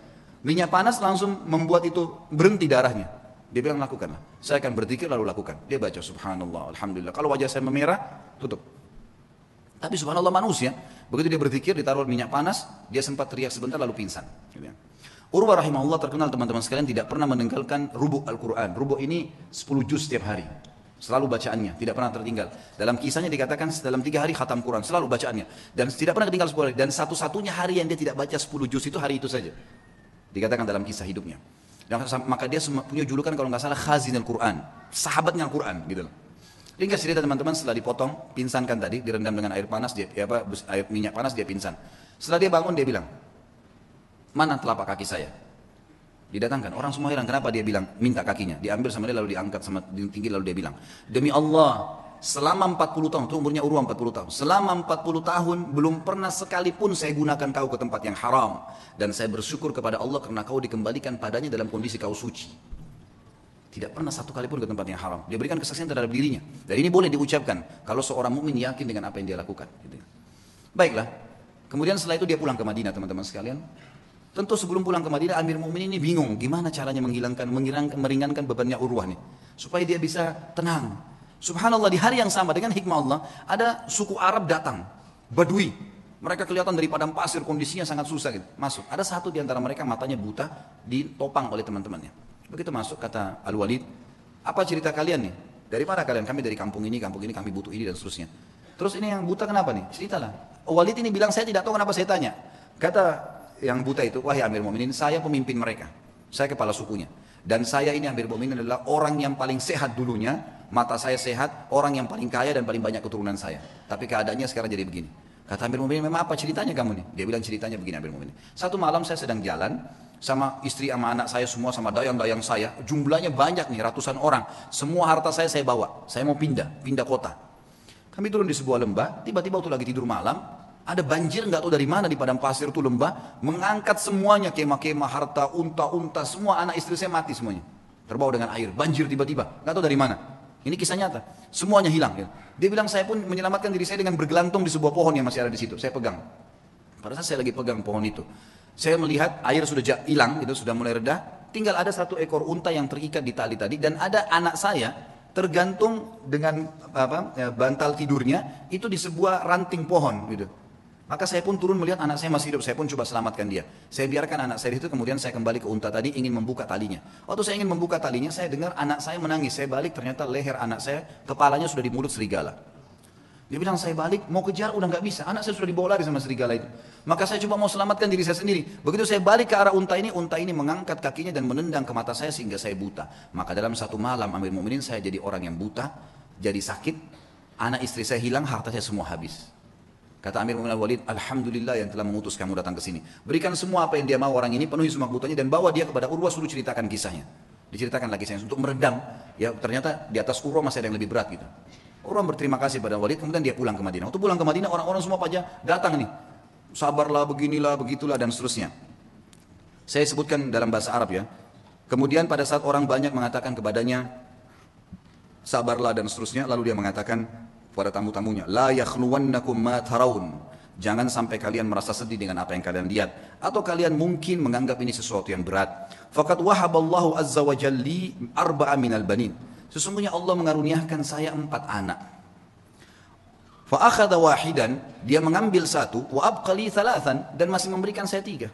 A: Minyak panas langsung membuat itu berhenti darahnya. Dia bilang, lakukanlah. Saya akan berzikir lalu lakukan. Dia baca subhanallah, alhamdulillah. Kalau wajah saya memerah, tutup. Tapi subhanallah manusia, begitu dia berzikir, ditaruh minyak panas, dia sempat teriak sebentar lalu pingsan. Urwah rahimahullah terkenal teman-teman sekalian tidak pernah meninggalkan rubu' Al-Quran. Rubu' ini 10 juz setiap hari. Selalu bacaannya, tidak pernah tertinggal. Dalam kisahnya dikatakan dalam 3 hari khatam Quran, selalu bacaannya. Dan tidak pernah ketinggal 10 hari. Dan satu-satunya hari yang dia tidak baca 10 juz itu hari itu saja. Dikatakan dalam kisah hidupnya. Dan maka dia punya julukan kalau nggak salah Khazin Al-Quran, sahabatnya Al-Quran gitu. Ringkas cerita teman-teman, setelah dipotong, pinsankan tadi, direndam dengan air panas, air minyak panas, dia pingsan. Setelah dia bangun, dia bilang, mana telapak kaki saya? Didatangkan, orang semua heran, kenapa dia bilang, minta kakinya. Diambil sama dia lalu diangkat sama tinggi lalu dia bilang, demi Allah, selama 40 tahun, itu umurnya Urwah 40 tahun. Selama 40 tahun belum pernah sekalipun saya gunakan kau ke tempat yang haram. Dan saya bersyukur kepada Allah karena kau dikembalikan padanya dalam kondisi kau suci. Tidak pernah satu kali pun ke tempat yang haram. Dia berikan kesaksian terhadap dirinya. Dan ini boleh diucapkan kalau seorang mukmin yakin dengan apa yang dia lakukan. Baiklah. Kemudian setelah itu dia pulang ke Madinah teman-teman sekalian. Tentu sebelum pulang ke Madinah, Amir Mu'minin ini bingung gimana caranya meringankan bebannya Urwah nih. Supaya dia bisa tenang. Subhanallah, di hari yang sama dengan hikmah Allah, ada suku Arab datang, Badui. Mereka kelihatan dari padang pasir, kondisinya sangat susah gitu. Masuk, ada satu di antara mereka matanya buta, ditopang oleh teman-temannya. Begitu masuk, kata Al-Walid, apa cerita kalian nih? Dari mana kalian? Kami dari kampung ini, kami butuh ini dan seterusnya. Terus ini yang buta kenapa nih? Ceritalah. Walid ini bilang, saya tidak tahu kenapa saya tanya. Kata yang buta itu, wahai Amir Mu'minin, saya pemimpin mereka. Saya kepala sukunya. Dan saya ini Amir Mu'minin adalah orang yang paling sehat dulunya, mata saya sehat, orang yang paling kaya dan paling banyak keturunan saya. Tapi keadaannya sekarang jadi begini. Kata Amir Mu'minin, memang apa ceritanya kamu nih? Dia bilang ceritanya begini Amir Mu'minin. Satu malam saya sedang jalan, sama istri sama anak saya semua, sama dayang-dayang saya, jumlahnya banyak nih, ratusan orang. Semua harta saya bawa, saya mau pindah kota. Kami turun di sebuah lembah, tiba-tiba waktu lagi tidur malam, ada banjir nggak tahu dari mana di padang pasir itu lembah, mengangkat semuanya, kemah-kemah, harta, unta-unta, semua anak istri saya mati semuanya. Terbawa dengan air, banjir tiba-tiba, nggak tahu dari mana. Ini kisah nyata, semuanya hilang. Ya. Dia bilang saya pun menyelamatkan diri saya dengan bergelantung di sebuah pohon yang masih ada di situ. Saya pegang. Pada saat saya lagi pegang pohon itu, saya melihat air sudah hilang, itu sudah mulai reda. Tinggal ada satu ekor unta yang terikat di tali tadi, dan ada anak saya tergantung dengan bantal tidurnya itu di sebuah ranting pohon. Gitu. Maka saya pun turun melihat anak saya masih hidup, saya pun coba selamatkan dia. Saya biarkan anak saya itu, kemudian saya kembali ke unta tadi, ingin membuka talinya. Waktu saya ingin membuka talinya, saya dengar anak saya menangis. Saya balik, ternyata leher anak saya, kepalanya sudah di mulut serigala. Dia bilang, saya balik, mau kejar, udah nggak bisa. Anak saya sudah dibawa lari sama serigala itu. Maka saya coba mau selamatkan diri saya sendiri. Begitu saya balik ke arah unta ini mengangkat kakinya dan menendang ke mata saya sehingga saya buta. Maka dalam satu malam, Amir Mu'minin, saya jadi orang yang buta, jadi sakit, anak istri saya hilang, harta saya semua habis. Kata Amir Mu'minin Al-Walid, alhamdulillah yang telah mengutus kamu datang ke sini. Berikan semua apa yang dia mau orang ini, penuhi semua kebutuhannya dan bawa dia kepada Urwah, suruh ceritakan kisahnya. Diceritakan lagi kisahnya untuk meredam. Ya ternyata di atas Urwah masih ada yang lebih berat gitu. Urwah berterima kasih pada Walid, kemudian dia pulang ke Madinah. Waktu pulang ke Madinah, orang-orang semua pada datang nih. Sabarlah, beginilah, begitulah dan seterusnya. Saya sebutkan dalam bahasa Arab ya. Kemudian pada saat orang banyak mengatakan kepadanya, sabarlah dan seterusnya, lalu dia mengatakan pada tamu-tamunya, la yakhluwannakum ma tarawun, Jangan sampai kalian merasa sedih dengan apa yang kalian lihat, atau kalian mungkin menganggap ini sesuatu yang berat. Faqad wahaballahu azza wa jalli arba'a minal banin. Sesungguhnya Allah mengaruniakan saya 4 anak. Fa akhadha wahidan, dia mengambil 1, wa abqali 3, dan masih memberikan saya 3.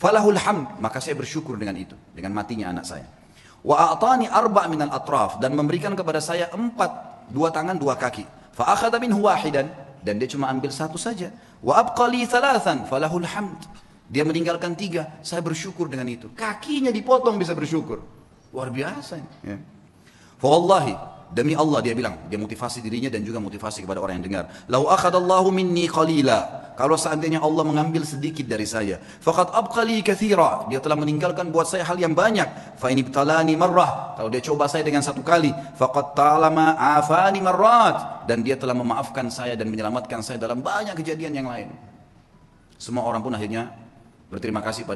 A: Falahul hamd, maka saya bersyukur dengan itu, dengan matinya anak saya. Wa a'tani 4 minal atraf, dan memberikan kepada saya 4, 2 tangan 2 kaki. Fa akhadha minhu wahidan, dan dia cuma ambil 1 saja. Wa abqali 3, falahul hamd. Dia meninggalkan 3, saya bersyukur dengan itu. Kakinya dipotong bisa bersyukur. Luar biasa ya. Fa wallahi, demi Allah dia bilang, dia motivasi dirinya dan juga motivasi kepada orang yang dengar. Lau akhadallahu minni qalila, kalau seandainya Allah mengambil sedikit dari saya, faqad abqali katsira, dia telah meninggalkan buat saya hal yang banyak. Fa in ibtalani marrah, kalau dia coba saya dengan 1 kali, faqad talama afani marrat, dan dia telah memaafkan saya dan menyelamatkan saya dalam banyak kejadian yang lain. Semua orang pun akhirnya berterima kasih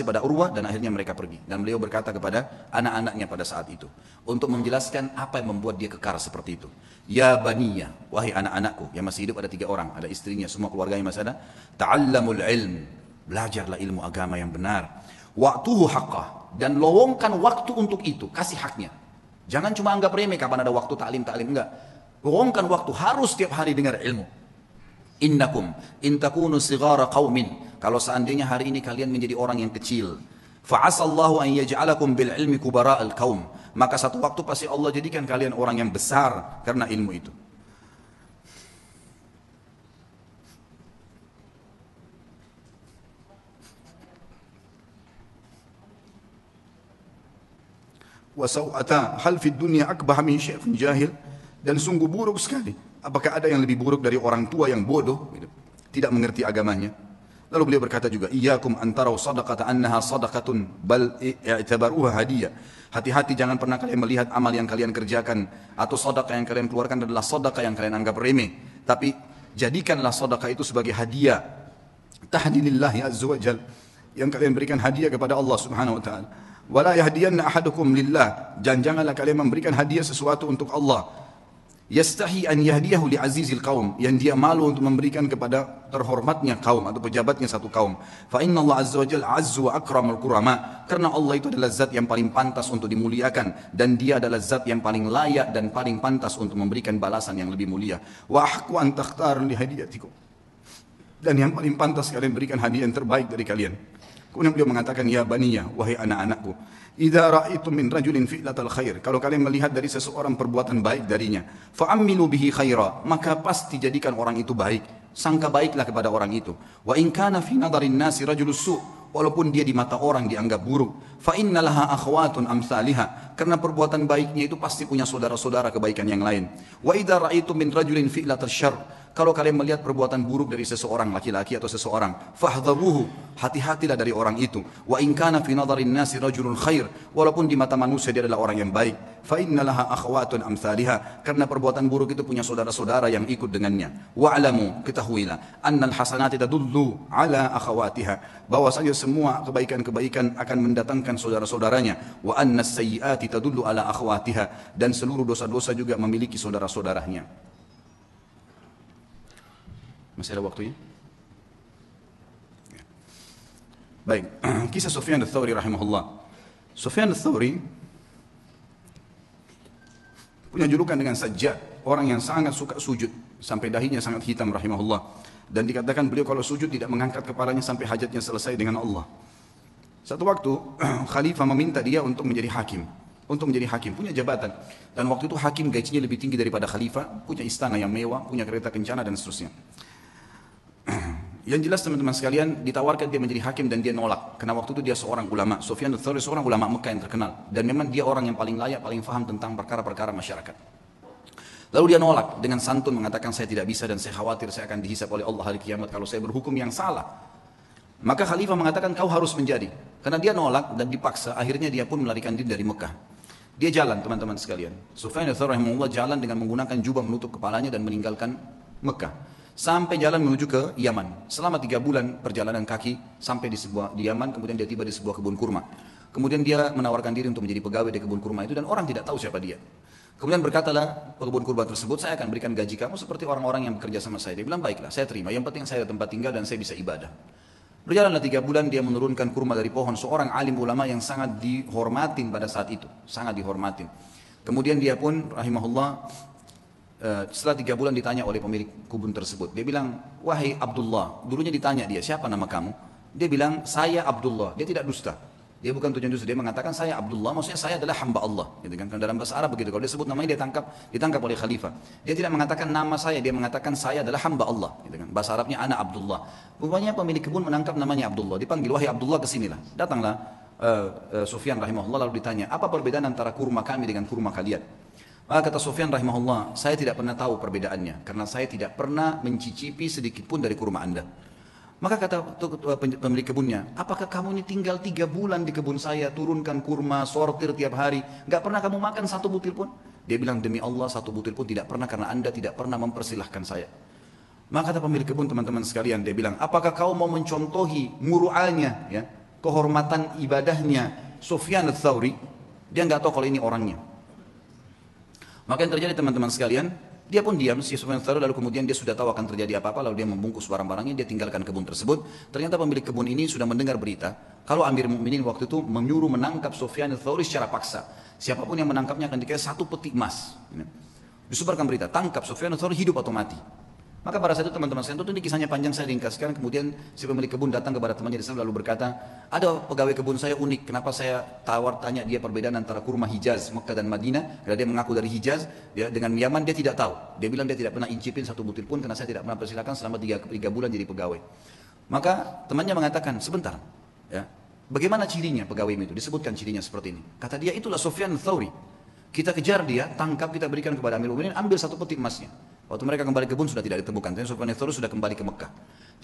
A: pada Urwah, dan akhirnya mereka pergi. Dan beliau berkata kepada anak-anaknya pada saat itu untuk menjelaskan apa yang membuat dia kekar seperti itu. Ya baniya, wahai anak-anakku, yang masih hidup ada 3 orang, ada istrinya, semua keluarganya masih ada. Ta'allamul ilm, belajarlah ilmu agama yang benar. Waqtuhu haqqah, dan lowongkan waktu untuk itu, kasih haknya. Jangan cuma anggap remeh kapan ada waktu ta'lim, enggak. Lowongkan waktu, harus setiap hari dengar ilmu. Innakum in takunu sighara qaumin, kalau seandainya hari ini kalian menjadi orang yang kecil, fa'asallahu an yaj'alakum bil ilmi kubara'al qaum, maka satu waktu pasti Allah jadikan kalian orang yang besar karena ilmu itu. Wa saw'ata hal fid dunya akbah min syai'in jahil, dan sungguh buruk sekali. Apakah ada yang lebih buruk dari orang tua yang bodoh, tidak mengerti agamanya? Lalu beliau berkata juga, iyyakum antaraw sadaqata annaha sadaqatun bal i'tabaruha hadiyah. Hati-hati, jangan pernah kalian melihat amal yang kalian kerjakan atau sedekah yang kalian keluarkan adalah sedekah yang kalian anggap remeh, tapi jadikanlah sedekah itu sebagai hadiah tahdilillahi azza wajal, yang kalian berikan hadiah kepada Allah Subhanahu wa taala. Wala yahdiyanna ahadukum lillah, janganlah kalian memberikan hadiah sesuatu untuk Allah. Yastahi an yahdiyahu li azizil qaum, yang dia malu untuk memberikan kepada terhormatnya kaum atau pejabatnya satu kaum. Fa inna Allah azza wa jalla azzu wa akramul kurama, karena Allah itu adalah zat yang paling pantas untuk dimuliakan, dan dia adalah zat yang paling layak dan paling pantas untuk memberikan balasan yang lebih mulia. Wa ahqu an takhtar li hadiyatikum, dan yang paling pantas kalian berikan hadiah yang terbaik dari kalian. Kemudian beliau mengatakan, ya baniyah, wahai anak-anakku, idza ra'aitum min rajulin fi'latal khair, kalau kalian melihat dari seseorang perbuatan baik darinya, fa'ammilu bihi khaira, maka pasti jadikan orang itu baik, sangka baiklah kepada orang itu. Wa in kana fi nadarin nasi rajulus su', walaupun dia di mata orang dianggap buruk, fa innalaha akhwatun amsalihha, karena perbuatan baiknya itu pasti punya saudara-saudara kebaikan yang lain. Wa idza ra'aitum min rajulin fi'latal syarr, kalau kalian melihat perbuatan buruk dari seseorang laki-laki atau seseorang, fahdharuhu, hati-hatilah dari orang itu. Wa in kana fi nadharin nasi rajulun khair, walaupun di mata manusia dia adalah orang yang baik, fa innalaha akhwatun amsalihha, karena perbuatan buruk itu punya saudara-saudara yang ikut dengannya. Wa'lamu, ketahuilah, annal hasanati tadullu ala akhawatiha, bahwasanya semua kebaikan-kebaikan akan mendatangkan saudara-saudaranya. Wa annas sayyiati tadullu ala akhawatiha, dan seluruh dosa-dosa juga memiliki saudara-saudaranya. Masih ada waktunya? Baik, kisah Sufyan ats-Tsauri rahimahullah. Sufyan ats-Tsauri punya julukan dengan Sajjad, orang yang sangat suka sujud sampai dahinya sangat hitam rahimahullah. Dan dikatakan beliau kalau sujud tidak mengangkat kepalanya sampai hajatnya selesai dengan Allah. Satu waktu khalifah meminta dia untuk menjadi hakim, punya jabatan. Dan waktu itu hakim gajinya lebih tinggi daripada khalifah, punya istana yang mewah, punya kereta kencana dan seterusnya. Yang jelas teman-teman sekalian, ditawarkan dia menjadi hakim dan dia nolak, karena waktu itu dia seorang ulama. Sufyan ats-Tsauri seorang ulama Mekah yang terkenal, dan memang dia orang yang paling layak, paling faham tentang perkara-perkara masyarakat. Lalu dia nolak dengan santun, mengatakan saya tidak bisa dan saya khawatir saya akan dihisab oleh Allah hari kiamat kalau saya berhukum yang salah. Maka khalifah mengatakan kau harus menjadi, karena dia nolak dan dipaksa, akhirnya dia pun melarikan diri dari Mekah. Dia jalan teman-teman sekalian, Sufyan ats-Tsauri rahimahullah jalan dengan menggunakan jubah menutup kepalanya dan meninggalkan Mekah, sampai jalan menuju ke Yaman. Selama 3 bulan perjalanan kaki sampai di Yaman, kemudian dia tiba di sebuah kebun kurma. Kemudian dia menawarkan diri untuk menjadi pegawai di kebun kurma itu, dan orang tidak tahu siapa dia. Kemudian berkatalah pekebun kurma tersebut, saya akan berikan gaji kamu seperti orang-orang yang bekerja sama saya. Dia bilang, baiklah, saya terima. Yang penting saya ada tempat tinggal dan saya bisa ibadah. Berjalanlah 3 bulan, dia menurunkan kurma dari pohon. Seorang alim ulama yang sangat dihormatin pada saat itu. Sangat dihormatin. Kemudian dia pun, rahimahullah, setelah 3 bulan ditanya oleh pemilik kebun tersebut. Dia bilang, wahai Abdullah. Dulunya ditanya dia, siapa nama kamu? Dia bilang, saya Abdullah. Dia tidak dusta. Dia bukan tujuan dusta, dia mengatakan saya Abdullah, maksudnya saya adalah hamba Allah, gitu kan? Karena dalam bahasa Arab begitu, kalau dia sebut namanya dia ditangkap oleh khalifah. Dia tidak mengatakan nama saya, dia mengatakan saya adalah hamba Allah, gitu kan? Bahasa Arabnya ana Abdullah. Rupanya pemilik kebun menangkap namanya Abdullah, dipanggil, wahai Abdullah kesinilah. Datanglah Sufyan rahimahullah lalu ditanya, apa perbedaan antara kurma kami dengan kurma kalian? Maka kata Sufyan rahimahullah, saya tidak pernah tahu perbedaannya, karena saya tidak pernah mencicipi sedikit pun dari kurma anda. Maka kata pemilik kebunnya, apakah kamu ini tinggal 3 bulan di kebun saya, turunkan kurma, sortir tiap hari, nggak pernah kamu makan 1 butir pun? Dia bilang, demi Allah 1 butir pun tidak pernah, karena anda tidak pernah mempersilahkan saya. Maka kata pemilik kebun, teman-teman sekalian, dia bilang, apakah kau mau mencontohi muru'anya, ya, kehormatan ibadahnya Sufyan ats-Tsauri? Dia nggak tahu kalau ini orangnya. Maka yang terjadi teman-teman sekalian, dia pun diam, si Sufyan ats-Tsauri, lalu kemudian dia sudah tahu akan terjadi apa-apa, lalu dia membungkus barang-barangnya, dia tinggalkan kebun tersebut. Ternyata pemilik kebun ini sudah mendengar berita, kalau Amir Mukminin waktu itu menyuruh menangkap Sufyan ats-Tsauri secara paksa. Siapapun yang menangkapnya akan dikasih 1 peti emas. Disebarkan berita, tangkap Sufyan ats-Tsauri, hidup atau mati. Maka pada saat itu teman-teman sekalian, tentu ini kisahnya panjang, saya ringkaskan. Kemudian si pemilik kebun datang kepada temannya di sana lalu berkata, ada pegawai kebun saya unik, kenapa saya tanya dia perbedaan antara kurma Hijaz, Mekah dan Madinah, karena dia mengaku dari Hijaz, ya, dengan Yaman dia tidak tahu. Dia bilang dia tidak pernah incipin 1 butir pun karena saya tidak pernah persilakan selama 3 bulan jadi pegawai. Maka temannya mengatakan, sebentar, ya, bagaimana cirinya pegawai itu? Disebutkan cirinya seperti ini. Kata dia, itulah Sufyan ats-Tsauri. Kita kejar dia, tangkap, kita berikan kepada Amir Mukminin, ambil 1 peti emasnya. Waktu mereka kembali ke kebun sudah tidak ditemukan. Tapi Sufyan ats-Tsauri sudah kembali ke Mekah.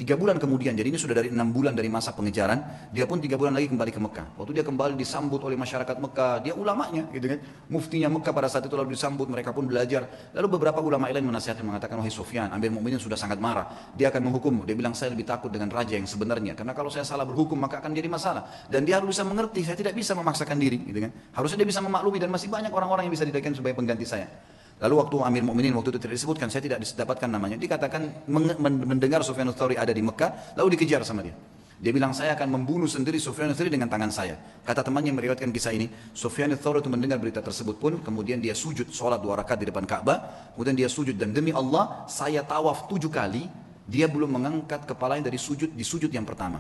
A: 3 bulan kemudian, jadi ini sudah dari 6 bulan dari masa pengejaran, dia pun 3 bulan lagi kembali ke Mekah. Waktu dia kembali disambut oleh masyarakat Mekah, dia ulamanya, gitu kan, muftinya Mekah pada saat itu lalu disambut, mereka pun belajar. Lalu beberapa ulama lain menasihatkan mengatakan, wahai Sufyan, Amir Mukminin sudah sangat marah, dia akan menghukummu. Dia bilang, saya lebih takut dengan raja yang sebenarnya, karena kalau saya salah berhukum maka akan jadi masalah. Dan dia harus bisa mengerti, saya tidak bisa memaksakan diri, gitu kan. Harusnya dia bisa memaklumi dan masih banyak orang-orang yang bisa dijadikan sebagai pengganti saya. Lalu waktu Amir Mukminin waktu itu tidak disebutkan, saya tidak dapatkan namanya. Dikatakan mendengar Sufyan ats-Tsauri ada di Mekah, lalu dikejar sama dia. Dia bilang, saya akan membunuh sendiri Sufyan ats-Tsauri dengan tangan saya. Kata temannya yang meriwayatkan kisah ini, Sufyan ats-Tsauri itu mendengar berita tersebut pun, kemudian dia sujud, sholat 2 rakaat di depan Ka'bah, kemudian dia sujud, dan demi Allah, saya tawaf 7 kali, dia belum mengangkat kepalanya dari sujud di sujud yang pertama.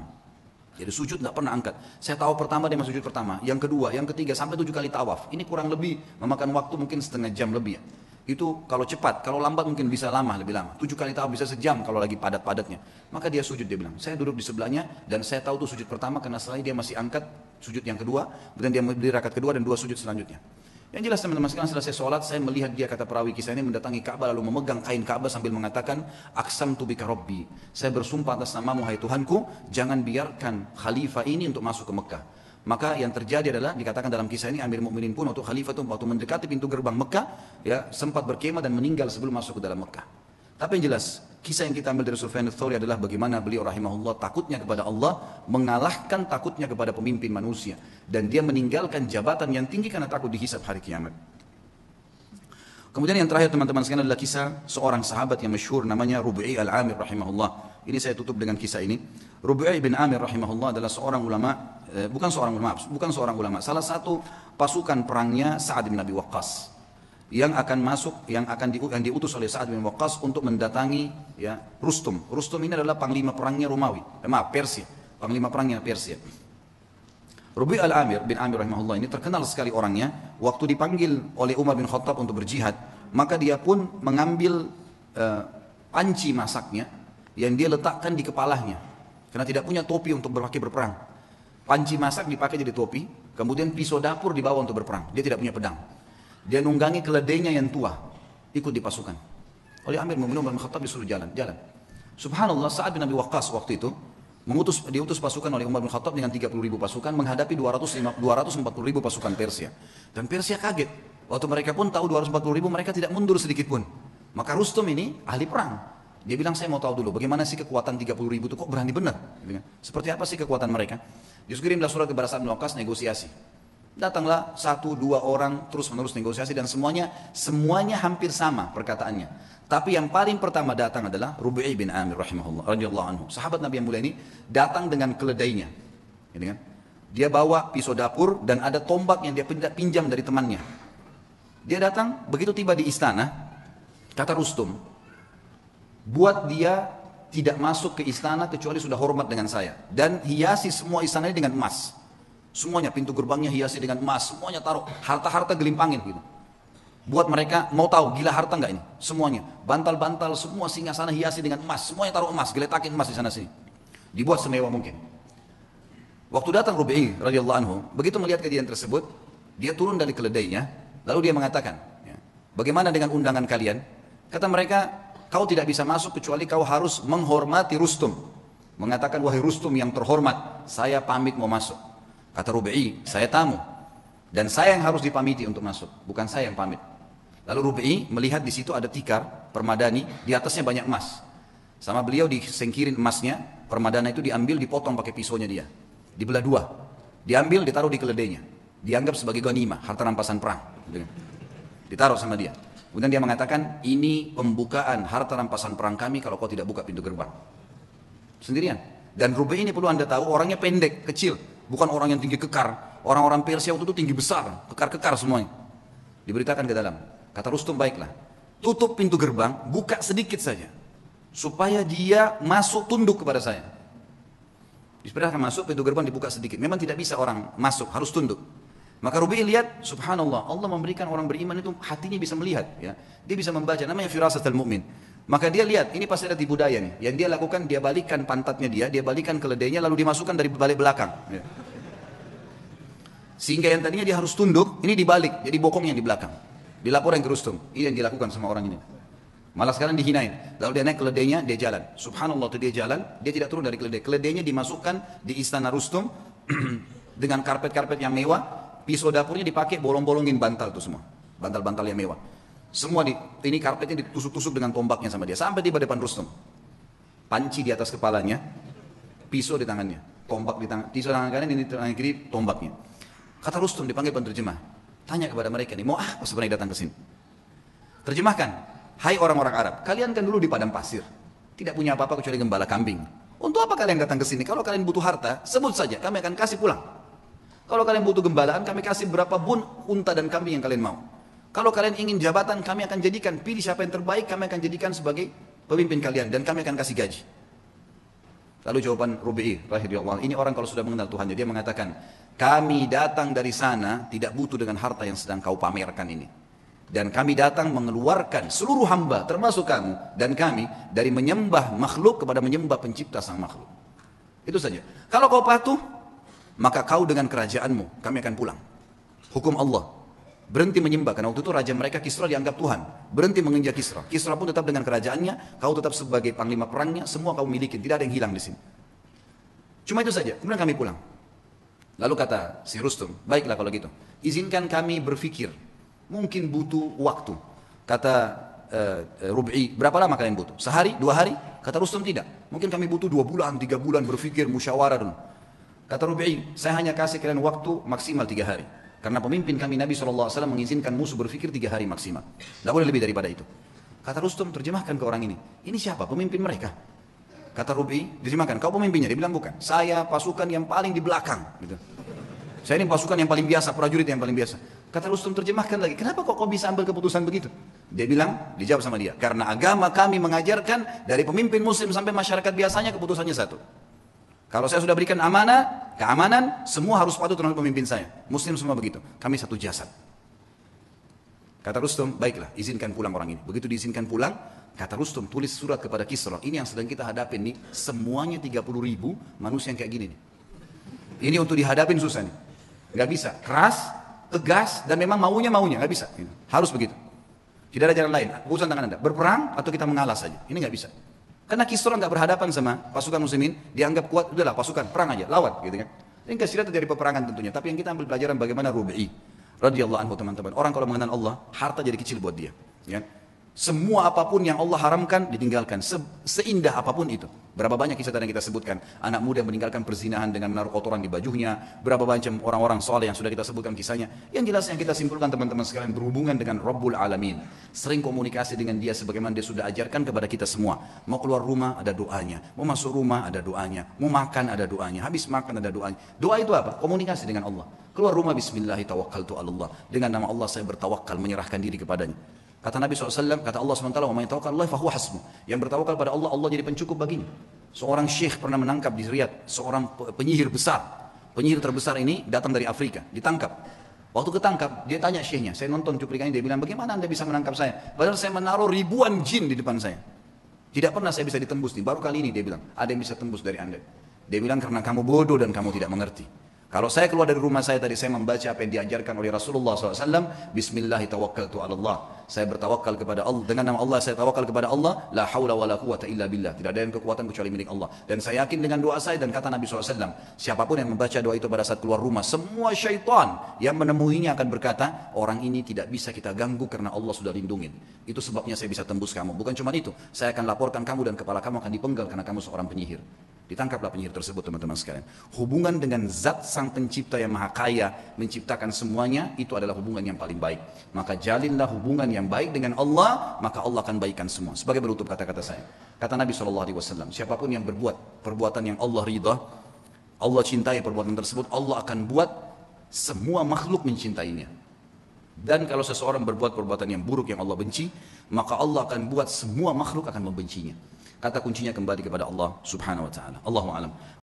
A: Jadi sujud tidak pernah angkat. Saya tahu pertama dia masuk sujud pertama, yang kedua, yang ketiga, sampai 7 kali tawaf. Ini kurang lebih memakan waktu mungkin setengah jam lebih ya. Itu kalau cepat, kalau lambat mungkin bisa lama, lebih lama. 7 kali tawaf bisa sejam kalau lagi padat-padatnya. Maka dia sujud, dia bilang, saya duduk di sebelahnya dan saya tahu itu sujud pertama karena setelah dia masih angkat sujud yang kedua, kemudian dia berdiri rakaat kedua dan 2 sujud selanjutnya. Yang jelas teman-teman sekalian, setelah saya sholat, saya melihat dia, kata perawi kisah ini, mendatangi Ka'bah lalu memegang kain Ka'bah sambil mengatakan, aqsamtu bika rabbi, saya bersumpah atas namamu hai Tuhanku, jangan biarkan khalifah ini untuk masuk ke Mekah. Maka yang terjadi adalah dikatakan dalam kisah ini, Amir Mukminin pun waktu khalifah itu waktu mendekati pintu gerbang Mekah, ya, sempat berkemah dan meninggal sebelum masuk ke dalam Mekah. Tapi yang jelas, kisah yang kita ambil dari Sufyan ats-Tsauri adalah bagaimana beliau rahimahullah takutnya kepada Allah, mengalahkan takutnya kepada pemimpin manusia, dan dia meninggalkan jabatan yang tinggi karena takut dihisab hari kiamat. Kemudian yang terakhir teman-teman sekalian adalah kisah seorang sahabat yang masyhur namanya Rubi'i al-Amir rahimahullah. Ini saya tutup dengan kisah ini. Rubi'i bin Amir rahimahullah adalah seorang ulama, bukan seorang ulama, salah satu pasukan perangnya Sa'ad bin Abi Waqqas yang akan masuk, yang diutus oleh Sa'ad bin Waqqas untuk mendatangi, ya, Rustum. Rustum ini adalah panglima perangnya Romawi, Persia, panglima perangnya Persia. Rubi' al-Amir bin Amir rahimahullah ini terkenal sekali orangnya. Waktu dipanggil oleh Umar bin Khattab untuk berjihad, maka dia pun mengambil panci masaknya yang dia letakkan di kepalanya karena tidak punya topi untuk berperang. Panci masak dipakai jadi topi, kemudian pisau dapur dibawa untuk berperang. Dia tidak punya pedang. Dia nunggangi keledainya yang tua, ikut di pasukan. Oleh Amir Mu'minin Umar bin Khattab disuruh jalan. Subhanallah, Sa'ad bin Abi Waqqas waktu itu diutus pasukan oleh Umar bin Khattab dengan 30.000 pasukan menghadapi 240.000 pasukan Persia. Dan Persia kaget. Waktu mereka pun tahu 240.000, mereka tidak mundur sedikit pun. Maka Rustum ini ahli perang. Dia bilang, saya mau tahu dulu bagaimana sih kekuatan 30.000 itu, kok berani benar? Seperti apa sih kekuatan mereka? Dikirimlah surat kepada Sa'ad bin Waqqas negosiasi. Datanglah satu dua orang terus menerus negosiasi dan semuanya hampir sama perkataannya. Tapi yang paling pertama datang adalah Rubi'i bin Amir rahimahullah radhiyallahu anhu. Sahabat Nabi yang mulia ini datang dengan keledainya. Gitu kan? Dia bawa pisau dapur dan ada tombak yang dia pinjam dari temannya. Dia datang, begitu tiba di istana, kata Rustum, buat dia tidak masuk ke istana kecuali sudah hormat dengan saya. Dan hiasi semua istana ini dengan emas. Semuanya, pintu gerbangnya hiasi dengan emas, semuanya taruh harta-harta gelimpangin gitu. Buat mereka mau tahu gila harta enggak ini? Semuanya, bantal-bantal semua singgasana hiasi dengan emas, semuanya taruh emas, geletakin emas di sana sini. Dibuat semewah mungkin. Waktu datang Rubi'i radhiyallahu anhu, begitu melihat kejadian tersebut, dia turun dari keledainya, lalu dia mengatakan, ya, bagaimana dengan undangan kalian? Kata mereka, kau tidak bisa masuk kecuali kau harus menghormati Rustum. Mengatakan, wahai Rustum yang terhormat, saya pamit mau masuk. Kata Rubi'i, saya tamu dan saya yang harus dipamiti untuk masuk, bukan saya yang pamit. Lalu Rubi'i melihat di situ ada tikar permadani, di atasnya banyak emas. Sama beliau disengkirin emasnya, permadani itu diambil, dipotong pakai pisaunya dia, dibelah dua, diambil, ditaruh di keledainya, dianggap sebagai ghanimah, harta rampasan perang, ditaruh sama dia. Kemudian dia mengatakan, ini pembukaan harta rampasan perang kami kalau kau tidak buka pintu gerbang. Sendirian. Dan Rubi'i ini perlu anda tahu, orangnya pendek, kecil. Bukan orang yang tinggi kekar. Orang-orang Persia waktu itu tinggi besar, kekar-kekar semuanya. Diberitakan ke dalam. Kata Rustum, baiklah, tutup pintu gerbang, buka sedikit saja, supaya dia masuk tunduk kepada saya. Diperintahkan masuk, pintu gerbang dibuka sedikit. Memang tidak bisa orang masuk, harus tunduk. Maka Rubi'i lihat, subhanallah, Allah memberikan orang beriman itu hatinya bisa melihat, ya. Dia bisa membaca, namanya firasatul mu'min. Maka dia lihat, ini pasti ada tipu daya nih. Yang dia lakukan, dia balikkan pantatnya dia balikkan keledainya, lalu dimasukkan dari balik belakang. Ya. Sehingga yang tadinya dia harus tunduk, ini dibalik, jadi bokong yang di belakang. Dilaporkan ke Rustum, ini yang dilakukan sama orang ini. Malah sekarang dihinain. Lalu dia naik keledainya, dia jalan. Subhanallah, tuh dia jalan, dia tidak turun dari keledai. Keledainya dimasukkan di istana Rustum dengan karpet-karpet yang mewah, pisau dapurnya dipakai, bolong-bolongin bantal tuh semua. Bantal-bantal yang mewah. Semua ini karpetnya ditusuk-tusuk dengan tombaknya sama dia. Sampai tiba depan Rustum. Panci di atas kepalanya, pisau di tangannya, tombak di tangan, pisau tangan kanan, ini tangan kiri, tombaknya. Kata Rustum dipanggil penerjemah, tanya kepada mereka nih, mau apa sebenarnya datang ke sini? Terjemahkan, hai orang-orang Arab, kalian kan dulu di padang pasir, tidak punya apa-apa kecuali gembala kambing. Untuk apa kalian datang ke sini? Kalau kalian butuh harta, sebut saja, kami akan kasih pulang. Kalau kalian butuh gembalaan, kami kasih berapa bun unta dan kambing yang kalian mau. Kalau kalian ingin jabatan, kami akan jadikan, pilih siapa yang terbaik, kami akan jadikan sebagai pemimpin kalian dan kami akan kasih gaji. Lalu jawaban Rubi'i rahimahullah, ini orang kalau sudah mengenal Tuhan, dia mengatakan, kami datang dari sana tidak butuh dengan harta yang sedang kau pamerkan ini. Dan kami datang mengeluarkan seluruh hamba, termasuk kamu dan kami, dari menyembah makhluk kepada menyembah pencipta sang makhluk. Itu saja. Kalau kau patuh, maka kau dengan kerajaanmu, kami akan pulang. Hukum Allah. Berhenti menyembah, karena waktu itu raja mereka Kisra dianggap Tuhan. Berhenti menginjak Kisra. Kisra pun tetap dengan kerajaannya, kau tetap sebagai panglima perangnya, semua kau miliki, tidak ada yang hilang di sini. Cuma itu saja, kemudian kami pulang. Lalu kata si Rustum, baiklah kalau gitu, izinkan kami berpikir, mungkin butuh waktu. Kata Rubi'i, berapa lama kalian butuh? Sehari, 2 hari? Kata Rustum tidak, mungkin kami butuh 2 bulan, 3 bulan berpikir, musyawarah dulu. Kata Rubi'i, saya hanya kasih kalian waktu maksimal 3 hari. Karena pemimpin kami Nabi SAW mengizinkan musuh berpikir 3 hari maksimal. Tidak boleh lebih daripada itu. Kata Rustum, terjemahkan ke orang ini. Ini siapa? Pemimpin mereka. Kata Rubi'i, terjemahkan. Kau pemimpinnya? Dia bilang bukan. Saya pasukan yang paling di belakang. Gitu. Saya ini pasukan yang paling biasa, prajurit yang paling biasa. Kata Rustum, terjemahkan lagi. Kenapa kok bisa ambil keputusan begitu? Dia bilang, dijawab sama dia. Karena agama kami mengajarkan dari pemimpin muslim sampai masyarakat biasanya keputusannya satu. Kalau saya sudah berikan amanah, keamanan, semua harus patuh terhadap pemimpin saya. Muslim semua begitu. Kami satu jasad. Kata Rustum, baiklah, izinkan pulang orang ini. Begitu diizinkan pulang, kata Rustum, tulis surat kepada Kisra. Ini yang sedang kita hadapin nih, semuanya 30.000 manusia yang kayak gini nih. Ini untuk dihadapin susah nih. Gak bisa, keras, tegas, dan memang maunya, gak bisa. Harus begitu. Tidak ada jalan lain. Keputusan tangan Anda, berperang atau kita mengalah saja. Ini gak bisa. Karena Kisra nggak berhadapan sama pasukan muslimin, dianggap kuat, udahlah pasukan, perang aja, lawan, gitu kan. Ini kesirat dari peperangan tentunya, tapi yang kita ambil pelajaran bagaimana Rubi'i radhiyallahu anhu teman-teman. Orang kalau mengenal Allah, harta jadi kecil buat dia. Ya. Semua apapun yang Allah haramkan ditinggalkan, seindah apapun itu. Berapa banyak kisah tadi yang kita sebutkan, anak muda yang meninggalkan perzinahan dengan menaruh kotoran di bajunya, berapa banyak orang-orang soleh yang sudah kita sebutkan kisahnya. Yang jelas yang kita simpulkan teman-teman sekalian, berhubungan dengan Rabbul Alamin, sering komunikasi dengan dia sebagaimana dia sudah ajarkan kepada kita semua. Mau keluar rumah ada doanya, mau masuk rumah ada doanya, mau makan ada doanya, habis makan ada doanya. Doa itu apa? Komunikasi dengan Allah. Keluar rumah bismillahirrahmanirrahim, dengan nama Allah saya bertawakal, menyerahkan diri kepadanya. Kata Nabi SAW, kata Allah SWT, "Wa may tawakkal 'ala Allah fahuwa hasbuh." Yang bertawakal pada Allah, Allah jadi pencukup baginya. Seorang syekh pernah menangkap di Riyadh seorang penyihir besar. Penyihir terbesar ini datang dari Afrika, ditangkap. Waktu ketangkap, dia tanya syekhnya, saya nonton cuplikannya, dia bilang, "Bagaimana Anda bisa menangkap saya? Padahal saya menaruh ribuan jin di depan saya. Tidak pernah saya bisa ditembus nih, baru kali ini," dia bilang, "ada yang bisa tembus dari Anda." Dia bilang, "Karena kamu bodoh dan kamu tidak mengerti. Kalau saya keluar dari rumah saya tadi, saya membaca apa yang diajarkan oleh Rasulullah SAW. Bismillahirrahmanirrahim. Saya bertawakal kepada Allah. Dengan nama Allah saya tawakal kepada Allah. La hawla wa la quwata illa billah. Tidak ada yang kekuatan kecuali milik Allah. Dan saya yakin dengan doa saya, dan kata Nabi SAW, siapapun yang membaca doa itu pada saat keluar rumah, semua syaitan yang menemuinya akan berkata, orang ini tidak bisa kita ganggu karena Allah sudah lindungin. Itu sebabnya saya bisa tembus kamu. Bukan cuma itu, saya akan laporkan kamu dan kepala kamu akan dipenggal karena kamu seorang penyihir." Ditangkaplah penyihir tersebut teman-teman sekalian. Hubungan dengan zat sang pencipta yang maha kaya, menciptakan semuanya, itu adalah hubungan yang paling baik. Maka jalinlah hubungan yang baik dengan Allah, maka Allah akan baikkan semua. Sebagai penutup kata-kata saya, kata Nabi SAW, siapapun yang berbuat perbuatan yang Allah ridha, Allah cintai perbuatan tersebut, Allah akan buat semua makhluk mencintainya. Dan kalau seseorang berbuat perbuatan yang buruk yang Allah benci, maka Allah akan buat semua makhluk akan membencinya. Kata kuncinya kembali kepada Allah Subhanahu wa taala. Allahu a'lam.